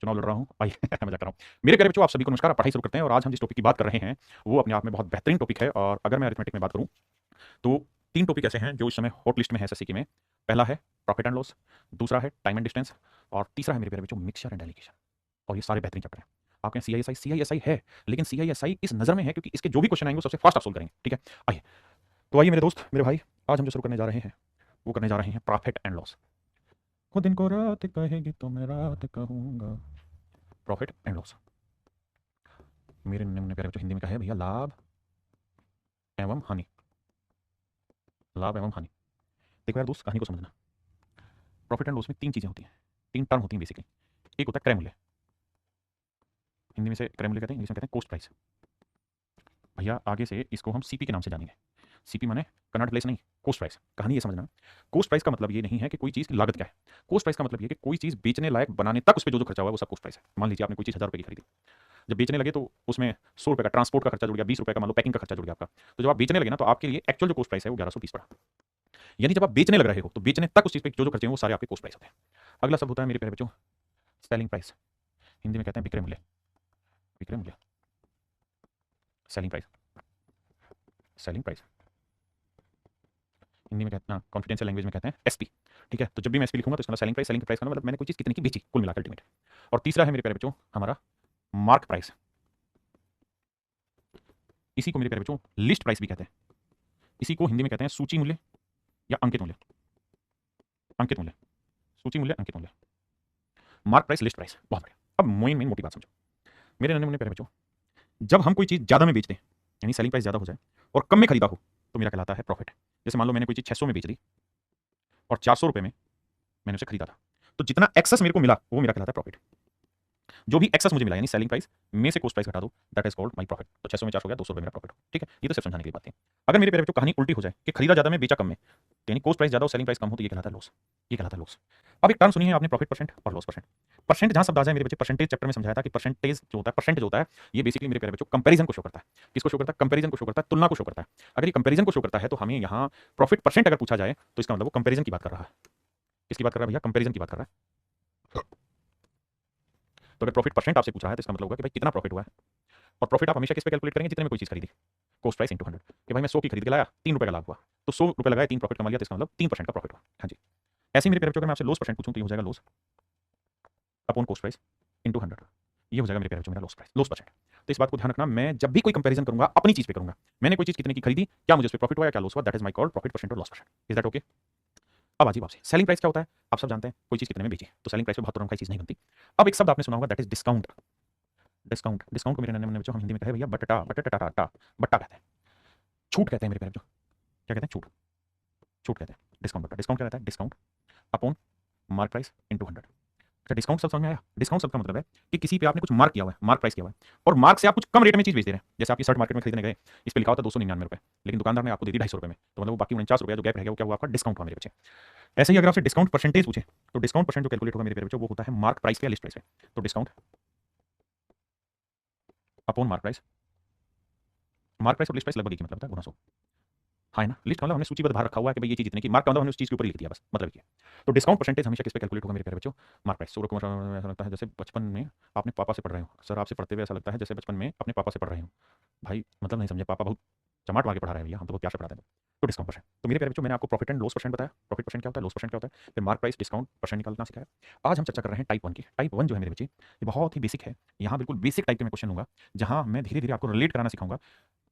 चुनाव लड़ रहा हूँ। आइए मजाक कर रहा हूँ। मेरे प्यारे बच्चों, आप सभी को नमस्कार। आप पढ़ाई शुरू करते हैं और आज हम जिस टॉपिक की बात कर रहे हैं वो अपने आप में बहुत बेहतरीन टॉपिक है। और अगर मैं अरिथमेटिक में बात करूँ तो 3 टॉपिक ऐसे हैं जो इस समय हॉट लिस्ट में है एसएससी में। पहला है प्रॉफिट एंड लॉस, दूसरा है टाइम एंड डिस्टेंस और तीसरा है मेरे प्यारे बच्चों मिक्सचर एंड एलिगेशन। और ये सारे बेहतरीन चैप्टर हैं। आपके सीआईएसआई सीआईएसआई है, लेकिन सीआईएसआई इस नज़र में है क्योंकि इसके जो भी क्वेश्चन आएंगे वो सबसे फास्ट आप सोल्व करेंगे। ठीक है, आइए। तो आइए मेरे दोस्त, मेरे भाई, आज हम जो शुरू करने जा रहे हैं वो करने जा रहे हैं प्रॉफिट एंड लॉस। वो दिन को रात कहेगी तो मैं रात कहूंगा। प्रॉफिट एंड लॉस मेरे नन्हे मुन्ने प्यारे बच्चों, हिंदी में क्या है भैया? लाभ एवं हानि। लाभ एवं हानि। देखो यार दोस्त, कहानी को समझना। प्रॉफिट एंड लॉस में 3 चीज़ें होती हैं, 3 टर्म होती हैं बेसिकली। एक होता है क्रय मूल्य, हिंदी में से क्रय मूल्य कहते हैं, इंग्लिश में कहते हैं कॉस्ट प्राइस। भैया आगे से इसको हम सीपी के नाम से जानेंगे। सीपी माने कन्नड़ प्लेस नहीं, कॉस्ट प्राइस। कहानी ये समझना, कॉस्ट प्राइस का मतलब ये नहीं है कि कोई चीज़ की लागत क्या है। कॉस्ट प्राइस का मतलब ये है कि कोई चीज़ बेचने लायक बनाने तक उस पर जो जो खर्चा हुआ है वो सब कॉस्ट प्राइस है। मान लीजिए आपने कोई चीज़ 1000 रुपये की खरीदी, जब बेचने लगे तो उसमें 100 रुपये का ट्रांसपोर्ट का खर्चा जुड़ गया, 20 रुपये का मान लो पैकिंग का खर्चा जुड़ गया आपका। तो जब आप बेचने लगे ना तो आपके लिए एक्चुअल जो कॉस्ट प्राइस है वो 1120 पड़ा। यानी जब आप बेचने लग रहे हो तो बेचने तक उस चीज़ पे जो जो खर्चे हैं वो सारे आपके कॉस्ट प्राइस होते हैं। अगला शब्द होता है मेरे प्यारे बच्चों सेलिंग प्राइस, हिंदी में कहते हैं विक्रय मूल्य। विक्रय मूल्य, selling price. Selling price Hindi में कहते हैं, कॉन्फिडेंशियल लैंग्वेज में कहते हैं एसपी। ठीक है, तो जब भी मैं एसपी लिखूंगा तो इसका सेलिंग प्राइस। सेलिंग प्राइस का मतलब मैंने कोई चीज़ कितने की बेची कुल मिलाकर अल्टीमेट। और तीसरा है मेरे प्यारे बच्चों हमारा मार्क प्राइस। इसी को मेरे प्यारे बच्चों लिस्ट प्राइस भी कहते हैं। इसी को हिंदी में कहते हैं सूची मूल्य या अंकित मूल्य। अंकित मूल्य, सूची मूल्य, अंकित मूल्य। Mark price, list price. बहुत बढ़िया। अब मेन मेन मोटी बात समझो मेरे नन्हे मुन्ने प्यारे बच्चों। जब हम कोई चीज़ ज़्यादा में बेचते हैं, यानी सेलिंग प्राइस ज़्यादा हो जाए और कम में खरीदा हो, तो मेरा कहलाता है प्रॉफिट। जैसे मान लो मैंने कोई चीज़ 600 में बेच दी और 400 रुपये में मैंने उसे खरीदा था, तो जितना एक्सेस मेरे को मिला वो मेरा कहलाता है प्रॉफिट। जो भी एक्सेस मुझे मिला यानी सेलिंग प्राइस में से कॉस्ट प्राइस घटा दो, that is called my profit. तो 600 में 400 हो गया, 200 रुपये मेरा प्रॉफिट। ठीक है, ये तो सिर्फ समझाने की बात है। अगर मेरे प्यारे बच्चों कहानी उल्टी हो जाए कि खरीदा ज़्यादा में बेचा कम में, तो यानी कॉस्ट प्राइस ज़्यादा और सेलिंग प्राइस कम हो, तो ये कहलाता है लॉस। ये कहलाता है लॉस। अब एक टर्म सुनी है आपने, प्रॉफिट परसेंट और लॉस परसेंट। परसेंट जहां शब्द आ जाए मेरे बच्चे, परसेंटेज चैप्टर में समझाया था कि परसेंटेज जो होता है, परसेंट जो होता है, ये बेसिकली मेरे प्यारे बच्चों कंपैरिजन को शो करता है। किसको शो करता है? कंपैरिजन को शो करता है, तुलना को शो करता है। अगर ये कंपैरिजन को शो करता है तो हमें यहाँ प्रॉफिट परसेंट अगर पूछा जाए तो इसका मतलब वो कंपैरिजन की बात कर रहा है। किसकी बात कर रहा है भैया? कंपैरिजन की बात कर रहा है। तो अगर प्रॉफिट परसेंट आपसे पूछ रहा है तो इसका मतलब होगा कि भाई कितना प्रॉफिट हुआ है। और प्रॉफिट आप हमेशा किस पे कैलकुलेट करेंगे? जितने में कोई चीज़ खरीदी, कॉस्ट प्राइस इंटू 100। कि भाई मैं 100 की खरीद के लाया, 3 रुपये का लाभ हुआ, तो 100 रुपये लगाए, 3 प्रॉफिट कमा लिया, तो इसका मतलब 3% का प्रॉफिट हुआ। हाँ जी। ऐसे ही मेरे प्यारे बच्चों, अगर मैं आपसे लॉस परसेंट पूछूं तो ये हो जाएगा loss upon cost price into 100। ये हो जाएगा मेरे प्यारे बच्चों मेरा लॉस प्राइस, लॉस परसेंट। तो इस बात को ध्यान रखना, मैं जब भी कोई कंपैरिजन करूंगा अपनी चीज़ पे करूंगा। मैंने कोई चीज़ कितने की खरीदी, क्या मुझे उस पर प्रॉफिट हुआ या क्या लॉस हुआ, that is my called profit percent और loss percent. Is that okay? अब आजी बात से सेलिंग प्राइस क्या होता है? आप सब जानते हैं, कोई चीज़ कितने में बेची, तो सेलिंग प्राइस पे 72 अंक की चीज़ नहीं बनती। अब एक शब्द आपने सुना होगा, that is discount. Discount, discount को मेरे नन्हे मुन्ने बच्चों हम हिंदी में कहे भैया बट्टा, बट्टा टाटा टा, बट्टा कहते हैं, छूट कहते हैं मेरे प्यारे बच्चों। क्या कहते हैं? छूट। छूट कहते हैं डिस्काउंट बट्टा। डिस्काउंट क्या रहता है? Discount upon mark price into 100। अच्छा, डिस्काउंट शब्द समझ में आया? डिस्काउंट शब्द का मतलब है कि किसी पे आपने कुछ मार्क किया हुआ है, मार्क प्राइस किया हुआ है, और मार्क से आप कुछ कम रेट में चीज बेच दे रहे हैं। जैसे आपकी शर्ट मार्केट में खरीदने गए, इस पे लिखा होता है 299 रुपये, लेकिन दुकानदार ने आपको दे दी 250 रुपये में, तो मतलब वो बाकी 49 रुपये जो गैप रह गया वो क्या हुआ? आपका डिस्काउंट हुआ मेरे बच्चे। ऐसे ही अगर आपसे डिस्काउंट परसेंटेज पूछे तो डिस्काउंट परसेंट जो कैलकुलेट होगा मेरे प्यारे बच्चों वो होता है मार्क प्राइस पे या लिस्ट प्राइस पे। तो discount upon mark price. Mark price और लिस्ट प्राइस लगभग एक ही मतलब है, गुना 100। हाँ है ना? लिस्ट मतलब हमने सूचीबद्ध बाहर रखा हुआ है कि भाई ये चीज इतने की, मार्क का मतलब हमने उस चीज के ऊपर लिख दिया, बस मतलब ये है। तो डिस्काउंट परसेंटेज हमेशा किस पे कैलकुलेट होगा मेरे प्यारे बच्चों? Mark price. सूर्य कुमार, ऐसा लगता है जैसे बचपन में आपने पापा से पढ़ रहे हो। सर आपसे पढ़ते हुए ऐसा लगता है जैसे बचपन में अपने पापा से पढ़ रहे हो। भाई मतलब नहीं समझे, पापा बहुत चमाट मार के पढ़ा रहे हैं भैया, हम तो बहुत प्यार से पढ़ाते हैं। तो डिस्काउंट परसेंट। तो मेरे प्यारे बच्चों, मैंने आपको प्रॉफिट एंड लॉस परसेंट बताया। प्रॉफिट परसेंट क्या होता है, लॉस परसेंट क्या होता है, फिर मार्क प्राइस, डिस्काउंट परसेंट निकालना सिखाया। आज हम चर्चा कर रहे हैं टाइप 1 की। टाइप 1 जो है मेरे बच्चे, ये बहुत ही बेसिक है। यहाँ बिल्कुल बेसिक टाइप के मैं क्वेश्चन लूंगा, जहाँ मैं धीरे धीरे आपको रिलेट कराना सिखाऊंगा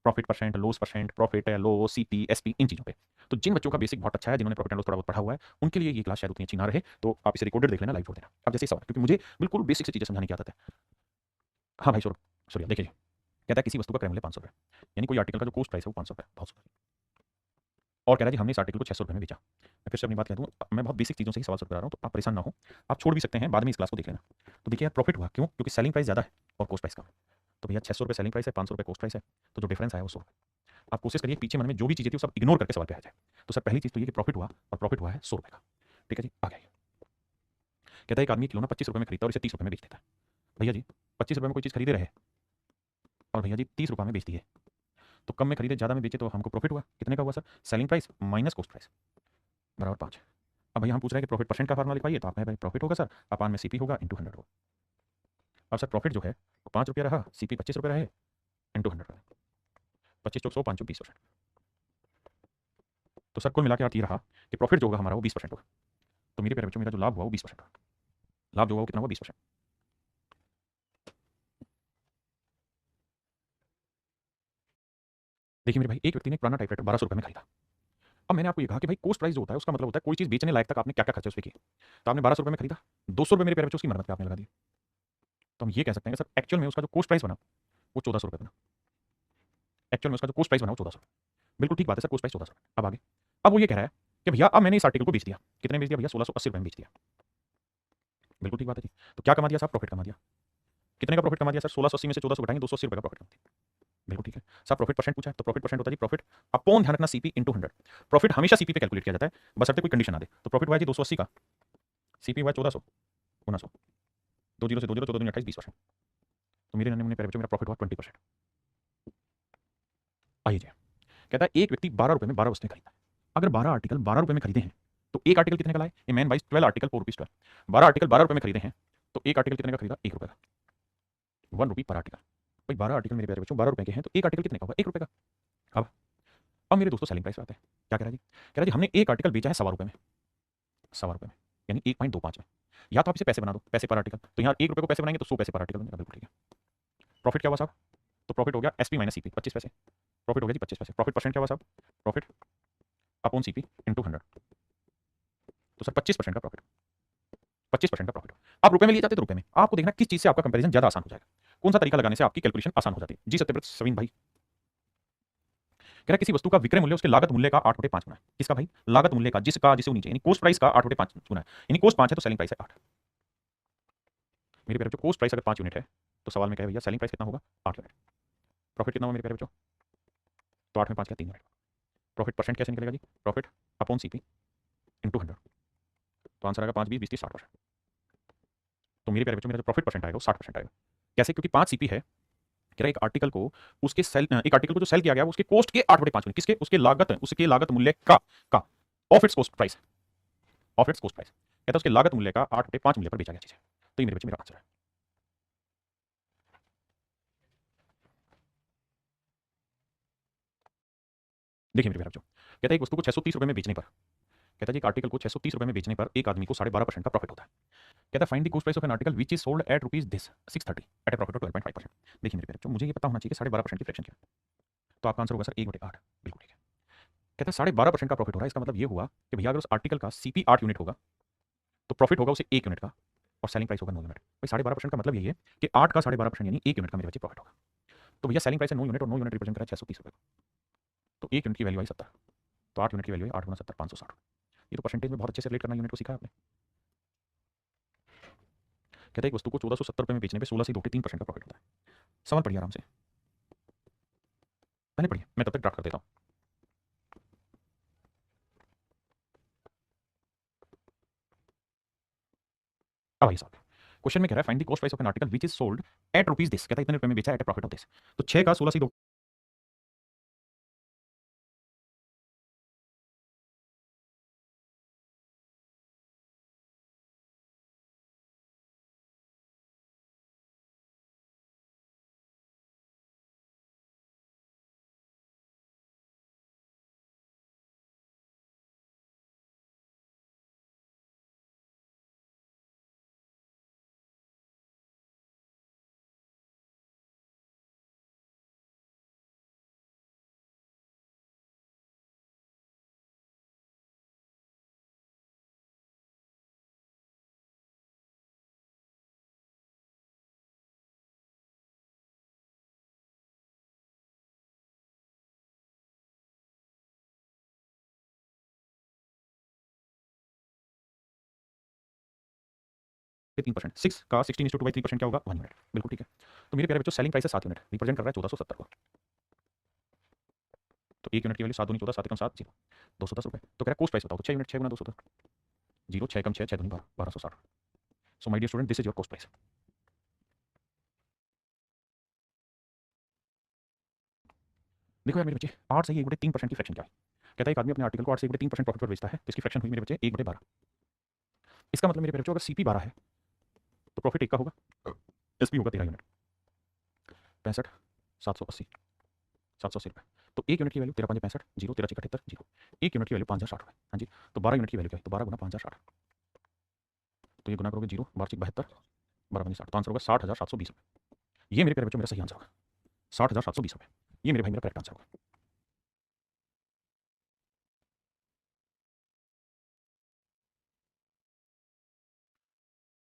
profit percent, loss percent, profit है, लॉस, सीपी, एसपी, इन चीज़ों पे। तो जिन बच्चों का बेसिक बहुत अच्छा है, जिन्होंने प्रॉफिट एंड लॉस थोड़ा बहुत पढ़ा हुआ है, उनके लिए ये क्लास शायद उतनी अच्छी ना रहे, तो आप इसे रिकॉर्डेड देख लेना, लाइव छोड़ देना। अब जैसे सवाल, क्योंकि मुझे बिल्कुल बेसिक से चीज़ें समझाने की आदत है। हाँ भाई सौरभ, सूर्य देखिए, कहता है किसी वस्तु का क्रय मूल्य 500 रुपये, यानी कोई आर्टिकल का जो कॉस्ट प्राइस है वो 500 रुपये, बहुत सुंदर। और कह रहा है जी हमने इस आर्टिकल को 600 रुपये में बेचा। मैं फिर से अपनी बात कह दूँ, मैं बहुत बेसिक चीज़ों से ही सवाल सॉल्व करा रहा हूँ, तो आप परेशान ना हो, आप छोड़ भी सकते हैं, बाद में इस क्लास को देख लेना। तो देखिए यार, प्रॉफिट हुआ क्यों? क्योंकि सेलिंग प्राइस ज़्यादा है और कॉस्ट प्राइस कम है। तो भैया 600 रुपये सेलिंग प्राइस है, 500 रुपये कॉस्ट प्राइस है, तो जो डिफरेंस आया वो 100 रुपये। आप कोशिश करिए पीछे मन में जो भी चीज़ें थी वो सब इग्नोर करके सवाल पे आ जाए। तो सर पहली चीज़ तो ये कि प्रॉफिट हुआ, और प्रॉफिट हुआ है 100 रुपये का। ठीक है जी, आ गया। कहता है एक आदमी खिलौना 25 रुपये में खरीदता है और इसे 30 रुपये में बेच देता है। भैया जी 25 रुपये में कोई चीज़ खरीदे रहे और भैया जी 30 रुपये में बेचती है, तो कम में खरीदे ज़्यादा में बेचे, तो हमको प्रॉफिट हुआ। कितने का हुआ sir? Selling price minus cost price बराबर 5। अब भैया हम पूछ रहे हैं कि प्रॉफिट परसेंट का फार्मूला लिखवाइए, तो आप भाई प्रॉफिट होगा सर अपान में सीपी होगा इंटू 100 होगा। अब सर प्रॉफिट जो है वो ₹5 रहा, सीपी ₹25 रहे, इंटू 100 रहा, 25 चौक 100, 5 चौक 20%। तो सर कुल मिला के अर्थ ये रहा कि प्रॉफिट जो होगा हमारा वो 20% होगा। तो मेरे प्यारे बच्चों मेरा जो लाभ हुआ वो 20% होगा। लाभ जो हुआ वो कितना हुआ? 20%। देखिए मेरे भाई, एक व्यक्ति ने पुराना टाइपराइटर ₹1200 में खरीदा। अब मैंने आपको ये कहा कि भाई कॉस्ट प्राइस जो होता है उसका मतलब होता है कोई चीज़ बेचने लायक तक आपने क्या-क्या खर्चे उस पे किए। तो आपने ₹1200 में खरीदा, ₹200 मेरे प्यारे बच्चों उसकी मरम्मत पे आपने लगा दिए। तो हम ये कह सकते हैं कि सर एक्चुअल में उसका जो कॉस्ट प्राइस बना वो ₹1400 बना। एक्चुअल में उसका जो कॉस्ट प्राइस बना वो 1400। बिल्कुल ठीक बात है सर, कॉस्ट प्राइस 1400। अब आगे, अब वो ये कह रहा है कि भैया अब मैंने इस आर्टिकल को बेच दिया। कितने में बेच दिया भैया? ₹1680 में बेच दिया। बिल्कुल ठीक बात है जी। तो क्या कमा दिया साहब? प्रॉफिट कमा दिया। कितने का प्रॉफिट कमा दिया सर? 1680 में से 1400 घटाएंगे, ₹280 का प्रॉफिट कमा दिया। बिल्कुल ठीक है। साहब प्रॉफिट परसेंट पूछा है तो प्रॉफिट परसेंट होता है जी प्रॉफिट अपॉन, ध्यान रखना, सीपी इंटू 100। प्रॉफिट हमेशा सीपी पे कैलकुलेट किया जाता है, बशर्ते कोई कंडीशन ना दे। तो प्रॉफिट हुआ जी 280 का, सीपी हुआ 1400 गुना 100, 2 जीरो से 2 जीरो, 14 दूनी 28, 20%। तो मेरे नन्हे मुन्ने प्यारे बच्चों मेरा प्रॉफिट हुआ 20%। आइए जी, कहता है एक व्यक्ति ₹12 में 12 वस्तुएं खरीदता है। अगर 12 आर्टिकल ₹12 में खरीदे हैं तो एक आर्टिकल कितने का लाए? A man buys 12 article for rupees 12। 12 article ₹12 में खरीदे हैं तो एक आर्टिकल कितने का खरीदा? ₹1 का, ₹1 पर आर्टिकल। भाई 12 आर्टिकल मेरे प्यारे बच्चों ₹12 के हैं तो एक आर्टिकल कितने का होगा? ₹1 का। अब मेरे दोस्तों सेलिंग प्राइस पे आते हैं। क्या कह रहा है जी? कह रहा है जी हमने एक आर्टिकल बेचा है ₹1.25 में, ₹1.25 में, यानी 1.25 में। या तो आप इसे पैसे बना दो, पैसे पर आर्टिकल। तो यहाँ ₹1 को पैसे बनाएंगे तो 100 पैसे पर आर्टिकल बनेगा। बिल्कुल ठीक है। प्रॉफिट क्या हुआ साहब? तो प्रॉफिट हो गया एसपी माइनस सीपी, 25 पैसे। प्रॉफिट हो गया जी 25 पैसे। प्रॉफिट परसेंट क्या हुआ साहब? Profit upon CP into 100। तो सर 25% का प्रॉफिट, 25% का प्रॉफिट। आप रुपए में लिए जाते तो रुपए में। आपको देखना किस चीज से आपका कंपैरिजन ज्यादा आसान हो जाएगा, कौन सा तरीका लगाने से आपकी कैलकुलेशन आसान हो जाती है। जी सत्यव्रत सवीन भाई कह रहा है किसी वस्तु का विक्रय मूल्य उसके लागत मूल्य का 8/5 गुना है। किसका भाई? लागत मूल्य का, जिसका जिसे वो नीचे, यानी कॉस्ट प्राइस का 8/5 गुना है। यानी कॉस्ट 5 है तो सेलिंग प्राइस है 8। मेरे प्यारे बच्चों कॉस्ट प्राइस अगर 5 यूनिट है तो सवाल में क्या है भैया? सेलिंग प्राइस कितना होगा? 8 यूनिट। प्रॉफिट कितना हुआ मेरे प्यारे बच्चों? तो 8 में 5 क्या? 3 यूनिट। प्रॉफिट परसेंट कैसे निकलेगा जी? Profit upon CP into 100। तो आंसर आएगा 5 20 20 30 60%। तो मेरे प्यारे बच्चों मेरा जो प्रॉफिट परसेंट आएगा वो 60% आएगा। कैसे? क्योंकि 5 सीपी है। कह रहा है एक आर्टिकल को उसके सेल, एक आर्टिकल को जो सेल किया गया वो उसके कॉस्ट के 8/5 गुना। किसके? उसके लागत मूल्य का of its cost price, of its cost price. कहता है उसके लागत मूल्य का 8/5 मूल्य पर बेचा गया चीज है। तो ये मेरे बच्चे मेरा आंसर है। देखिए मेरे प्यारे बच्चों, कहता है एक वस्तु को 630 रुपए में बेचने पर, कहता है जी एक आर्टिकल को 630 रुपए में बेचने पर एक आदमी को 12.5% का प्रॉफिट होता है। कहता है find the cost price of an article which is sold at rupees this 630 at a profit of 12.5%। देखिए मेरे प्यारे बच्चों मुझे ये पता होना चाहिए कि 12.5% की फ्रैक्शन क्या है। तो आपका आंसर होगा सर 1/8। बिल्कुल ठीक है। कहता है 12.5% का प्रॉफिट हो रहा है, इसका मतलब ये हुआ कि भैया अगर उस आर्टिकल का सीपी 8 यूनिट होगा तो प्रॉफिट होगा उसे 1 यूनिट का और सेलिंग प्राइस होगा 9 यूनिट। भाई 12.5% का मतलब यही है कि 8 का 12.5% यानी 1 यूनिट का मेरे बच्चे प्रॉफिट होगा। तो भैया सेलिंग प्राइस है 9 यूनिट और 9 यूनिट रिप्रेजेंट कर रहा है 630 रुपए। तो 1 यूनिट की वैल्यू आई 70। तो 8 यूनिट की वैल्यू है 8 गुना 70 560। ये तो परसेंटेज में बहुत अच्छे से रिलेट करना यूनिट को सीखा आपने। कहता है एक वस्तु को 1470 में बेचने पे 16 से 2.3% का प्रॉफिट होता है। सवाल पढ़िए आराम से, पहले पढ़िए, मैं तब तक ड्राफ्ट कर देता हूँ। अब आइए साहब, क्वेश्चन में कह रहा है find the cost price of an article which is sold at rupees this. कहता है इतने रुपए में बेचा at a profit of this. तो 6 का 16 से 2, पे 3%, 6 का 16:2/3% क्या होगा? 1 यूनिट। बिल्कुल ठीक है। तो मेरे प्यारे बच्चों सेलिंग प्राइस है 7 यूनिट, रिप्रेजेंट कर रहा है 1470 को। तो 1 यूनिट की वैल्यू 7 दूनी 14, 7 कम 7 0, 210 रुपए। तो कह रहा है कॉस्ट प्राइस बताओ। तो 6 यूनिट 6 गुना 210, 0 6 कम 6 6 दूनी 12, 1260। So my dear student this is your cost price. देखो यार मेरे बच्चे 8 से ही 1/3% की फ्रैक्शन क्या है? कहता है एक आदमी अपने आर्टिकल को 8 से 1/3% प्रॉफिट पर बेचता है तो इसकी फ्रैक्शन हुई मेरे बच्चे 1/12। इसका मतलब मेरे प्यारे बच्चों अगर सीपी 12 है तो प्रॉफिट 1 का होगा एसपी होगा 13 यूनिट, 65 780 रुपये। तो एक यूनिट की वैल्यू 13 5 65 जीरो, 13 6 78 जीरो। एक यूनिट की वैल्यू 5060 रुपये। हाँ जी, तो 12 यूनिट की वैल्यू क्या है, तो 12 गुना 5060, तो ये गुना करोगे जीरो, 12 72, 12 60, तो आंसर होगा 60,720 रुपये। ये मेरे प्यारे बच्चों मेरा सही आंसर होगा, 60,720 रुपये। ये मेरे भाई मेरा करेक्ट आंसर होगा।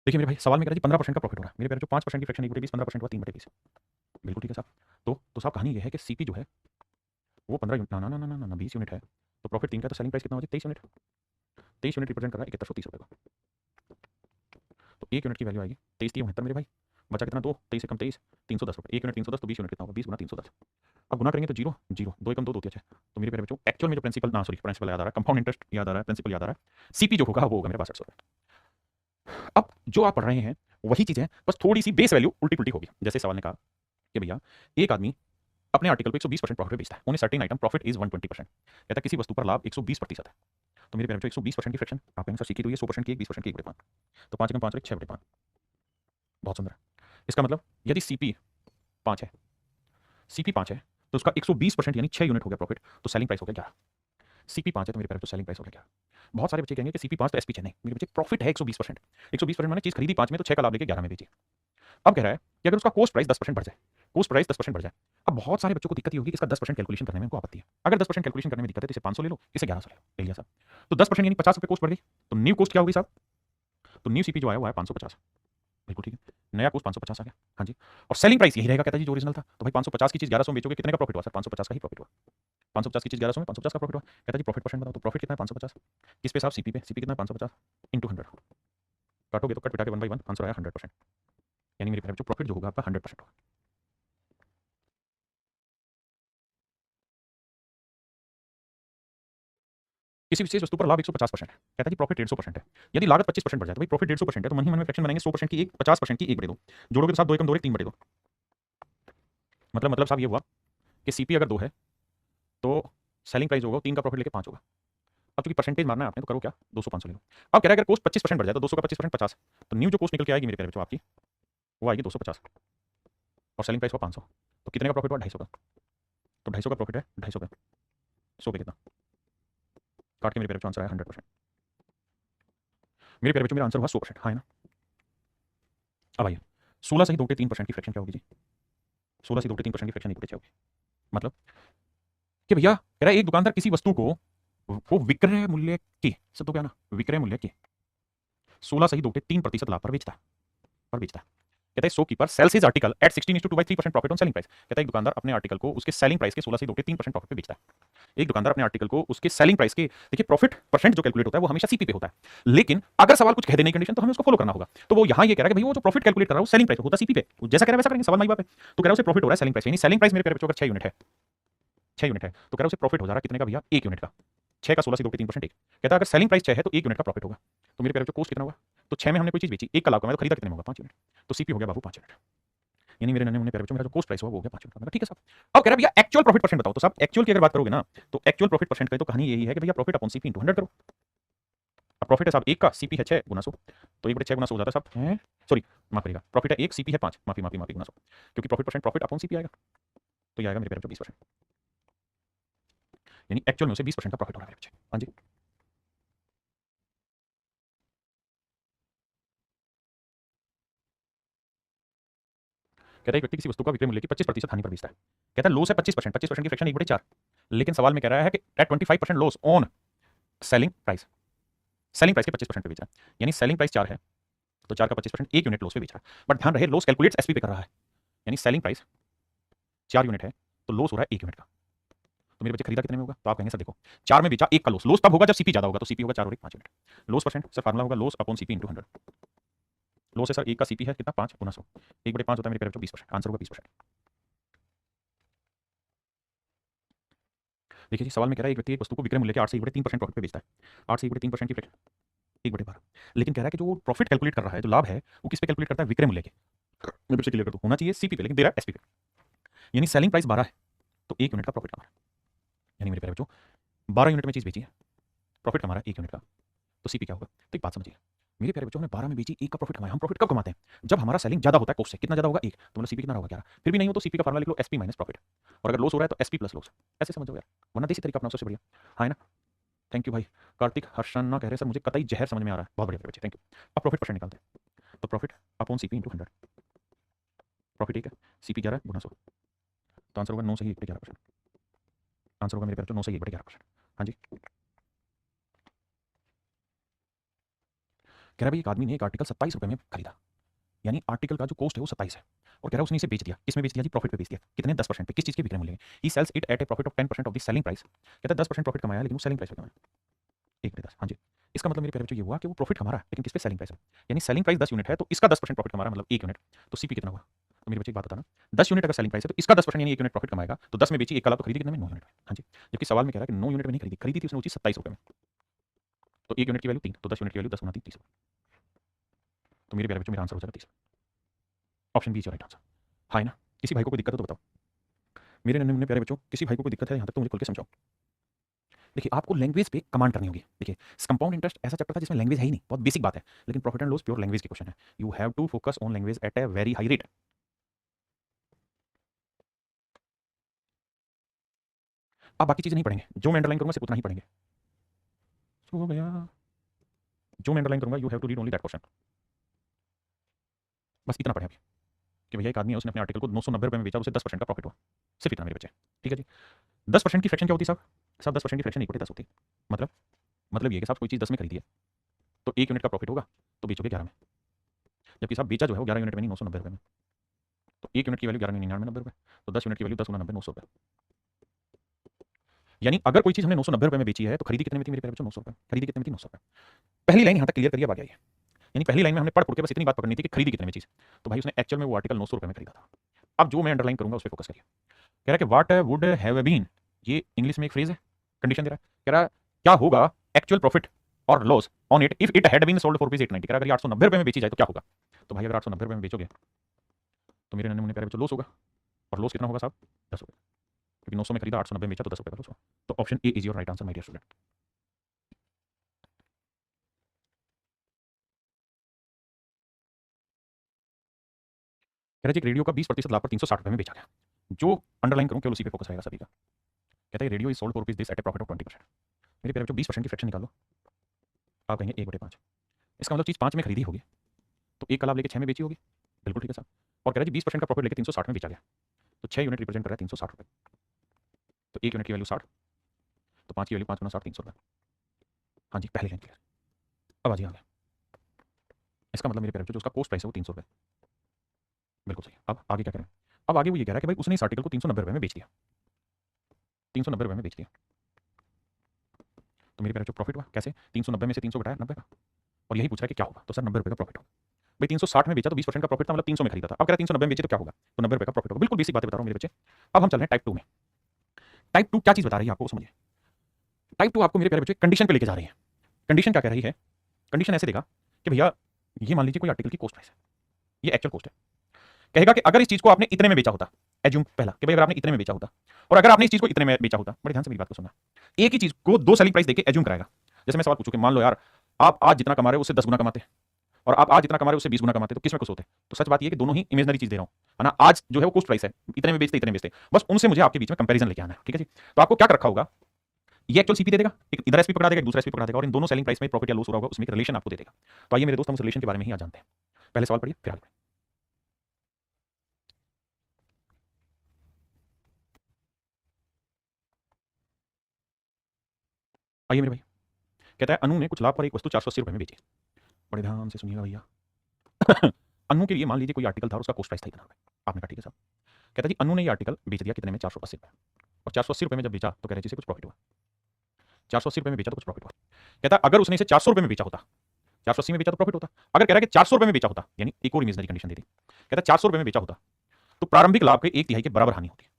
देखिए मेरे भाई सवाल में कह रहा है जी 15% का प्रॉफिट हो रहा है। मेरे प्यारे जो 5% की फ्रैक्शन 1/20, 15% हुआ 3/20। बिल्कुल ठीक है साहब। तो साहब कहानी ये है कि सीपी जो है वो 15 यूनिट, ना ना ना ना ना ना 20 यूनिट है, तो प्रॉफिट 3 का, तो सेलिंग प्राइस कितना हो जाए 23 यूनिट। 23 यूनिट रिप्रेजेंट कर रहा है 7130 रुपये का। तो एक यूनिट की वैल्यू आएगी 23 3 69 मेरे भाई, बचा कितना 2, 23 से कम 23, 310 रुपये। एक यूनिट 310, तो 20 यूनिट कितना होगा, 20 गुना 310। अब गुना करेंगे तो जीरो जीरो, 2 एकम 2 2 6। तो मेरे प्यारे बच्चों एक्चुअल में जो प्रिंसिपल ना सॉरी प्रिंसिपल याद आ रहा है, कंपाउंड इंटरेस्ट याद आ रहा है, प्रिंसिपल याद आ रहा है, सीपी जो होगा वो होगा मेरा 6200 रुपये। अब जो आप पढ़ रहे हैं वही चीज़ है, बस थोड़ी सी बेस वैल्यू उल्टी पुल्टी होगी। जैसे सवाल ने कहा कि भैया एक आदमी अपने आर्टिकल को 120% प्रॉफिट पे बेचता है, only certain item profit is 120%। कहता है किसी वस्तु पर लाभ 120% है। तो मेरे प्यारे बच्चों 120% की फ्रैक्शन आप कहेंगे सर सीखी तो ये 100% की 1, 20% की 1/5, तो 5 एकम 5 6/5, बहुत सुंदर। इसका मतलब यदि सीपी 5 है, सीपी 5 है तो उसका 120% यानी 6 यूनिट हो गया प्रॉफिट, तो सेलिंग प्राइस हो गया 11। सीपी 5 है तो मेरे प्यारे बच्चों सेलिंग प्राइस हो गया 11। बहुत सारे बच्चे कहेंगे कि सीपी 5 तो एसपी 6 नहीं, मेरे बच्चे प्रॉफिट है 120%। 120% माने चीज खरीदी 5 में तो 6 का लाभ लेके 11 में बेची। अब कह रहा है कि अगर उसका कॉस्ट प्राइस 10% बढ़ जाए, कॉस्ट प्राइस 10% बढ़ जाए। अब बहुत सारे बच्चों को दिक्कत ये होगी कि इसका 10% कैलकुलेशन करने में उनको आपत्ति है। अगर 10% कैलकुलेशन करने में दिक्कत है तो इसे 500 ले लो, इसे 1100 ले लो, ले लिया साहब। तो 10% यानी 50 रुपये कॉस्ट बढ़ गई, तो न्यू कॉस्ट क्या होगी साहब, तो न्यू सीपी जो आया वो आया 550। बिल्कुल ठीक है, नया कॉस्ट 550 आ गया। हाँ जी, और सेलिंग प्राइस यही रहेगा, कहता जी जो ओरिजिनल था। तो भाई 550 की चीज 1100 में बेचोगे, कितने का प्रॉफिट हुआ सर, 550 का ही प्रॉफिट हुआ। 550 की चीज 1100 में 550 का प्रॉफिट हुआ। कहता जी प्रॉफिट परसेंट बताओ, तो प्रॉफिट कितना है 550, किस पे साहब, सीपी पे। सीपी कितना है 550 इंटू 100, काटोगे तो कट पिटा के 1/1 आंसर आया 100%। यानी मेरे जो प्रॉफिट जो होगा आपका 100% होगा। किसी विशेष वस्तु पर लाभ 150% है, कहता है जी प्रॉफिट 150% है। यदि लागत 25% बढ़ जाए, तो भाई प्रॉफिट 150% है, तो मन ही मन में फ्रैक्शन बनाएंगे 100% की एक, 50% की एक बटे दो, जोड़ोगे तो साहब 2 एकम 2 1 3 बटे दो। मतलब साहब ये हुआ कि सीपी अगर 2 है तो सेलिंग प्राइस होगा 3 का प्रॉफिट लेके 5 होगा। अब चूंकि परसेंटेज मारना है आपने तो करो क्या, 200 500 ले लो। अब कह रहा है अगर कॉस्ट 25% बढ़ जाए तो 200 का 25% 50, तो न्यू जो कॉस्ट निकल के आएगी मेरे प्यारे बच्चों आपकी, वो आएगी 250 और सेलिंग प्राइस हुआ 500, तो कितने का प्रॉफिट हुआ 250 का। तो 250 का प्रॉफिट है 250 पे, 100 पे कितना, काट के मेरे प्यारे बच्चों आंसर आया 100%। मेरे प्यारे बच्चों मेरा आंसर हुआ 100%, हाँ है ना। अब आइए 16 से ही 2 3% की फ्रैक्शन क्या होगी जी, 16 से 2 3% की फ्रैक्शन 1/6 होगी। मतलब कि भैया कह रहा है एक दुकानदार किसी वस्तु को वो विक्रय मूल्य के, सब तो क्या ना, विक्रय मूल्य के 16 से ही 2 3% लाभ पर बेचता है, पर बेचता है। कहता है shopkeeper sells his article at 16:2/3% profit on selling price. कहता है एक दुकानदार अपने आर्टिकल को उसके सेलिंग प्राइस के 16 से 2 3% प्रॉफिट पे बेचता है। एक दुकानदार अपने आर्टिकल को उसके सेलिंग प्राइस के, देखिए प्रॉफिट परसेंट जो कैलकुलेट होता है वो हमेशा सीपी पे होता है, लेकिन अगर सवाल कुछ कह देने की कंडीशन तो हमें उसको फॉलो करना होगा। तो वो यहाँ ये कह रहा है कि भाई वो जो प्रॉफिट कैलकुलेट कर रहा है वो सेलिंग प्राइस होता है सीपी पे, जैसा कह रहा है वैसा करेंगे, सवाल माई बाप है। तो कह रहा है उसे प्रॉफिट हो रहा है सेलिंग प्राइस, यानी सेलिंग प्राइस मेरे प्यारे बच्चों अगर 6 यूनिट है, 6 यूनिट है, तो कह रहा है उसे प्रॉफिट हो जा रहा है कितने का भैया, 1 यूनिट का। 6 का 16 से 2 3% एक, कहता है अगर सेलिंग प्राइस 6 है तो 1 यूनिट का प्रॉफिट होगा। तो मेरे प्यारे बच्चों कॉस्ट कितना होगा, तो 6 में हमने कोई चीज बेची, 1 का लाभ कमाया, तो खरीदा कितने में होगा 5 यूनिट, तो सीपी हो गया बाबू 5 यूनिट। यानी मेरे नन्हे मुन्ने प्यारे बच्चों मेरा जो कॉस्ट प्राइस हुआ वो हो गया 5 यूनिट। ठीक है साहब। अब कह रहा है भैया एक्चुअल प्रॉफिट परसेंट बताओ, तो साहब एक्चुअल की अगर बात करोगे ना तो एक्चुअल प्रॉफिट परसेंट का तो कहानी यही है कि भैया प्रॉफिट अपॉन सीपी इंटू 100 करो। अब प्रॉफिट है साहब 1 का, सीपी है 6 गुना 100, तो 1/6 गुना 100 हो जाता है साहब है, सॉरी माफ करिएगा, प्रॉफिट है 1, सीपी है 5, माफी माफी माफी गुना 100, क्योंकि profit percent profit upon CP आएगा, तो ये आएगा मेरे प्यारे बच्चों 20%। यानी एक्चुअल में उसे 20% का प्रॉफिट हो रहा है मेरे बच्चे। हाँ जी, कहता है एक व्यक्ति किसी वस्तु का विक्रय मूल्य की 25% हानि पर बेचता है। कहता है लॉस है 25%, 25% की फ्रैक्शन 1/4, लेकिन सवाल में कह रहा है कि at 25% loss on selling price, selling price के 25% पे बेच रहा है, यानी सेलिंग प्राइस 4 है तो 4 का 25% 1 यूनिट लॉस पे बेच रहा है। बट ध्यान रहे लॉस कैलकुलेट्स एसपी पे कर रहा है, यानी सेलिंग प्राइस 4 यूनिट है तो लॉस हो रहा है 1 यूनिट का। तो मेरे बच्चे खरीदा कितने में होगा, तो आप कहेंगे सर देखो 4 में बेचा 1 का लॉस, लॉस तब होगा जब सीपी ज्यादा होगा, तो सीपी होगा 4 और 1 5 unit. Loss percent sir formula होगा loss upon CP into 100। Loss है सर 1 का सीपी है कितना 5 गुना 100, 1/5 होता है मेरे प्यारे बच्चों 20%, आंसर होगा 20%। देखिए जी सवाल में कह रहा है एक व्यक्ति एक वस्तु को विक्रय मूल्य के 8 से 1/3% प्रॉफिट पे बेचता है, 8 से 1/3% की फ्रैक्शन 1/12, लेकिन कह रहा है कि जो प्रॉफिट कैलकुलेट कर रहा है, जो लाभ है वो किस पे कैलकुलेट करता है, विक्रय मूल्य के। मैं फिर से क्लियर कर दूं, होना चाहिए सीपी पे लेकिन दे रहा है एसपी पे, यानी सेलिंग प्राइस 12 है तो 1 यूनिट का प्रॉफिट कमा रहा है। यानी मेरे प्यारे बच्चों 12 यूनिट में चीज बेची है, प्रॉफिट कमा रहा है 1 यूनिट का, तो सीपी क्या होगा, तो एक बात समझिए मेरे प्यारे बच्चों, हमने 12 में बेची, 1 का प्रॉफिट कमाया। हम प्रॉफिट कब कमाते हैं? जब हमारा सेलिंग ज़्यादा होता है कॉस्ट से। कितना ज़्यादा होगा? 1। तो मतलब सीपी कितना होगा? 11। फिर भी नहीं हो तो सीपी का फार्मूला लिख लो, एसपी माइनस प्रॉफिट। और अगर लॉस हो रहा है तो एसपी प्लस लॉस। ऐसे समझो यार, वरना देसी तरीका अपनाओ, सबसे बढ़िया। हाँ, है ना? थैंक यू भाई। कार्तिक हर्षन्ना कह रहे हैं सर मुझे कतई जहर समझ में आ रहा है। बहुत बढ़िया बच्चे, थैंक यू। अब प्रॉफिट परसेंट निकालते हैं। तो profit upon CP into 100। Profit 1 है, सीपी 11 गुना 100। तो आंसर होगा 9 सही 1/11%। आंसर होगा मेरे प्यारे बच्चों 9 सही 1/11%। हाँ जी। कह रहा है भाई एक आदमी ने एक आर्टिकल 27 रुपये में खरीदा, यानी आर्टिकल का जो कॉस्ट है वो 27 है, और कह रहा है उसने इसे बेच दिया। किस में बेच दिया जी? प्रॉफिट पे बेच दिया। कितने? 10% पे। किस चीज़ के विक्रय मूल्य में? He sells it at a profit of 10% of the selling price. कहता है 10% प्रॉफिट कमाया, लेकिन वो सेलिंग प्राइस पे कमाया 1/10। हाँ जी। इसका मतलब मेरे प्यारे बच्चों ये हुआ कि वो प्रॉफिट कमा रहा है, लेकिन किस पे? सेलिंग प्राइस पे। यानी सेलिंग प्राइस 10 यूनिट है तो इसका 10% प्रॉफिट कमा रहा है, मतलब 1 यूनिट। तो सीपी कितना हुआ? तो मेरे बच्चे एक बात बताना, 10 यूनिट अगर सेलिंग प्राइस है तो इसका 10% यानी 1 यूनिट प्रॉफिट कमाएगा। तो 10 में बेची, 1 का लाभ, तो खरीदी कितने में? 9 यूनिट में। हाँ जी। जबकि सवाल में कह रहा है कि 9 यूनिट में नहीं खरीदी, खरीदी थी उसने वो चीज़ 27 रुपये में। तो 1 यूनिट की वैल्यू 3, तो 10 यूनिट की वैल्यू 10 गुना 3, 30। तो मेरे प्यारे बच्चों मेरा आंसर हो जाएगा 30। Option B is right answer. हाँ है ना? किसी भाई को कोई दिक्कत हो तो बताओ। मेरे नन्हे मुन्ने प्यारे बच्चों, किसी भाई को कोई दिक्कत है यहाँ तक तो मुझे खुल के समझाओ। देखिए आपको लैंग्वेज पे कमांड करनी होगी। देखिए कंपाउंड इंटरेस्ट ऐसा चैप्टर था जिसमें लैंग्वेज है ही नहीं, बहुत बेसिक बात है, लेकिन profit and loss pure language के क्वेश्चन है। You have to focus on language at a very high rate. आप बाकी चीजें नहीं पढ़ेंगे, जो मैं अंडरलाइन करूंगा सिर्फ उतना ही पढ़ेंगे। हो गया। जो मैं अंडरलाइन करूंगा you have to read only that question. बस इतना पढ़ें अभी कि भैया एक आदमी है उसने अपने आर्टिकल को 990 रुपये में बेचा, उसे 10% का प्रॉफिट हुआ। सिर्फ इतना मेरे बच्चे, ठीक है जी। 10% की फ्रैक्शन क्या होती है साहब? साहब 10% की फ्रैक्शन 1/10 होती है। मतलब ये कि साहब कोई चीज़ 10 में खरीदी है तो 1 यूनिट का प्रॉफिट होगा, तो बेचोगे 11 में। जबकि साहब बेचा जो है वो 11 यूनिट में नहीं, 990 रुपये में। तो 1 यूनिट की वैल्यू 1199 90 रुपये, तो 10 यूनिट की वैल्यू 10 गुना 90, 900 रुपये। यानी अगर कोई चीज़ हमने 990 रुपये में बेची है तो खरीदी कितने में थी मेरे प्यारे बच्चों? 900 रुपये। खरीदी कितने में थी? 900 रुपये। पहली लाइन यहाँ तक क्लियर करिए, अब आ गया ये। यानी पहली लाइन में हमने पढ़ के बस इतनी बात पकड़नी थी कि खरीदी कितने में चीज़। तो भाई उसने एक्चुअल में वो आर्टिकल 900 रुपये में खरीदा था। अब जो मैं अंडरलाइन करूंगा उस पर फोकस करिए। कह रहा है कि व्हाट वुड हैव बीन, ये इंग्लिश में एक फ्रेज है, कंडीशन दे रहा है। कह रहा है क्या होगा एक्चुअल प्रॉफिट और loss on it if it had been sold for ₹890। कह रहा है अगर 890 रुपये में बेची जाए तो क्या होगा? तो भाई अगर 890 रुपये में बेचोगे तो मेरे नन्हे मुन्ने प्यारे बच्चों लॉस होगा। और लॉस कितना होगा साहब? 10 रुपये। क्योंकि 900 में खरीदा, 890 में बेचा, तो 10 रुपये का लॉस हुआ। तो option A is your right answer my dear student. कह रहा है जी रेडियो का 20% लाभ पर 360 रुपये में बेचा गया। जो अंडरलाइन करूँ केवल उसी पे फोकस रहेगा सभी का। कहता है radio is sold for rupees this eight a profit of 20%। मेरे प्यारे बच्चों 20% की फ्रैक्शन निकालो। आप कहेंगे 1/5। इसका मतलब चीज़ 5 में खरीदी होगी तो 1 का लाभ लेके 6 में बेची होगी। बिल्कुल ठीक है साहब। और कह रहा है जी 20% का प्रॉफिट लेके 360 में बेचा गया, तो 6 यूनिट रिप्रेजेंट कर रहा है 360 रुपये। तो 1 यूनिट की वैल्यू 60, तो 5 की वैल्यू 5 गुना 60, 300 रुपये। हाँ जी, पहले लाइन क्लियर। अब आ गया। इसका मतलब मेरे प्यारे बच्चों जो उसका कॉस्ट प्राइस है वो 300 रुपये। बिल्कुल सही। अब आगे क्या करें? अब आगे वो ये कह रहा है कि भाई उसने इस आर्टिकल को 390 रुपये में बेच दिया। 390 रुपये में बेच दिया, तो मेरे प्यारे बच्चों प्रॉफिट हुआ कैसे? 390 में से 300 घटाया 90 का, और यही पूछ रहा है कि क्या होगा। तो सर 90 रुपये का प्रॉफिट होगा। भाई 360 में बेचा तो 20% का प्रॉफिट था, मतलब 300 में खरीदा था। अब कह रहा है 390 में बेचे तो क्या होगा? तो 90 रुपये का प्रॉफिट होगा। बिल्कुल बेसिक बातें बता रहा हूँ मेरे बच्चे। अब हम चल रहे हैं टाइप 2 में। टाइप 2 क्या चीज़ बता रही है आपको, वो समझिए। टाइप 2 आपको मेरे प्यारे बच्चे कंडीशन पे लेके जा रही है। कंडीशन क्या कह रही है? कंडीशन ऐसे देगा कि भैया ये मान लीजिए कोई आर्टिकल की कॉस्ट प्राइस है, ये एक्चुअल कॉस्ट है। कहेगा कि अगर इस चीज को आपने इतने में बेचा होता, एज्यूम पहला कि भाई अगर आपने इतने में बेचा होता, और अगर आपने इस चीज को इतने में बेचा होता, बड़े ध्यान से मेरी बात को सुनना। एक ही चीज को दो सेलिंग प्राइस देके एज्यूम कराएगा। जैसे मैं सवाल पूछूं कि मान लो यार आप आज जितना कमा रहे हो उससे 10 गुना कमाते, और आप आज जितना कमा रहे हो उससे 20 गुना कमाते, तो किसमें खुश होते? तो सच बात ये है कि दोनों ही इमेजनरी चीज दे रहा हूं, है ना। आज जो है वो कॉस्ट प्राइस है, इतने में बेचते इतने में बेचते, बस उनसे मुझे आपके बीच में कंपैरिजन लेके आना है, ठीक है जी। तो आपको क्या कर रखा होगा, ये एक्चुअल सीपी दे देगा, एक इधर एसपी पकड़ा देगा, एक दूसरा एसपी पकड़ा देगा, और इन दोनों सेलिंग प्राइस में प्रॉफिट या लॉस हो रहा होगा उसमें एक रिलेशन आपको दे देगा। तो आइए मेरे दोस्त हम उस रिलेशन के बारे में ही आज जानते हैं। पहले सवाल पढ़िए फिर आगे। आइए मेरे भाई। कहता है अनु ने कुछ लाभ पर एक वस्तु 480 रुपये में बेची। बड़े ध्यान से सुनिएगा भैया। अनु के लिए मान लीजिए कोई आर्टिकल था और उसका कॉस्ट प्राइस था इतना रुपये। आपने कहा ठीक है साहब। कहता जी अनु ने ये आर्टिकल बेच दिया कितने में? 480 रुपये। और 480 रुपये में जब बेचा तो कह रहे जी कुछ प्रॉफिट हुआ। 480 रुपये में बेचा तो कुछ प्रॉफिट हुआ। कहता है अगर उसने इसे 400 रुपये में बेचा होता, 480 में बेचा तो प्रॉफिट होता। अगर कह रहा है कि 400 रुपये में बेचा होता, यानी एक और इमेजनरी कंडीशन दे दी। कहता है 400 रुपये में बेचा होता तो प्रारंभिक लाभ के 1/3 के बराबर हानि होती है।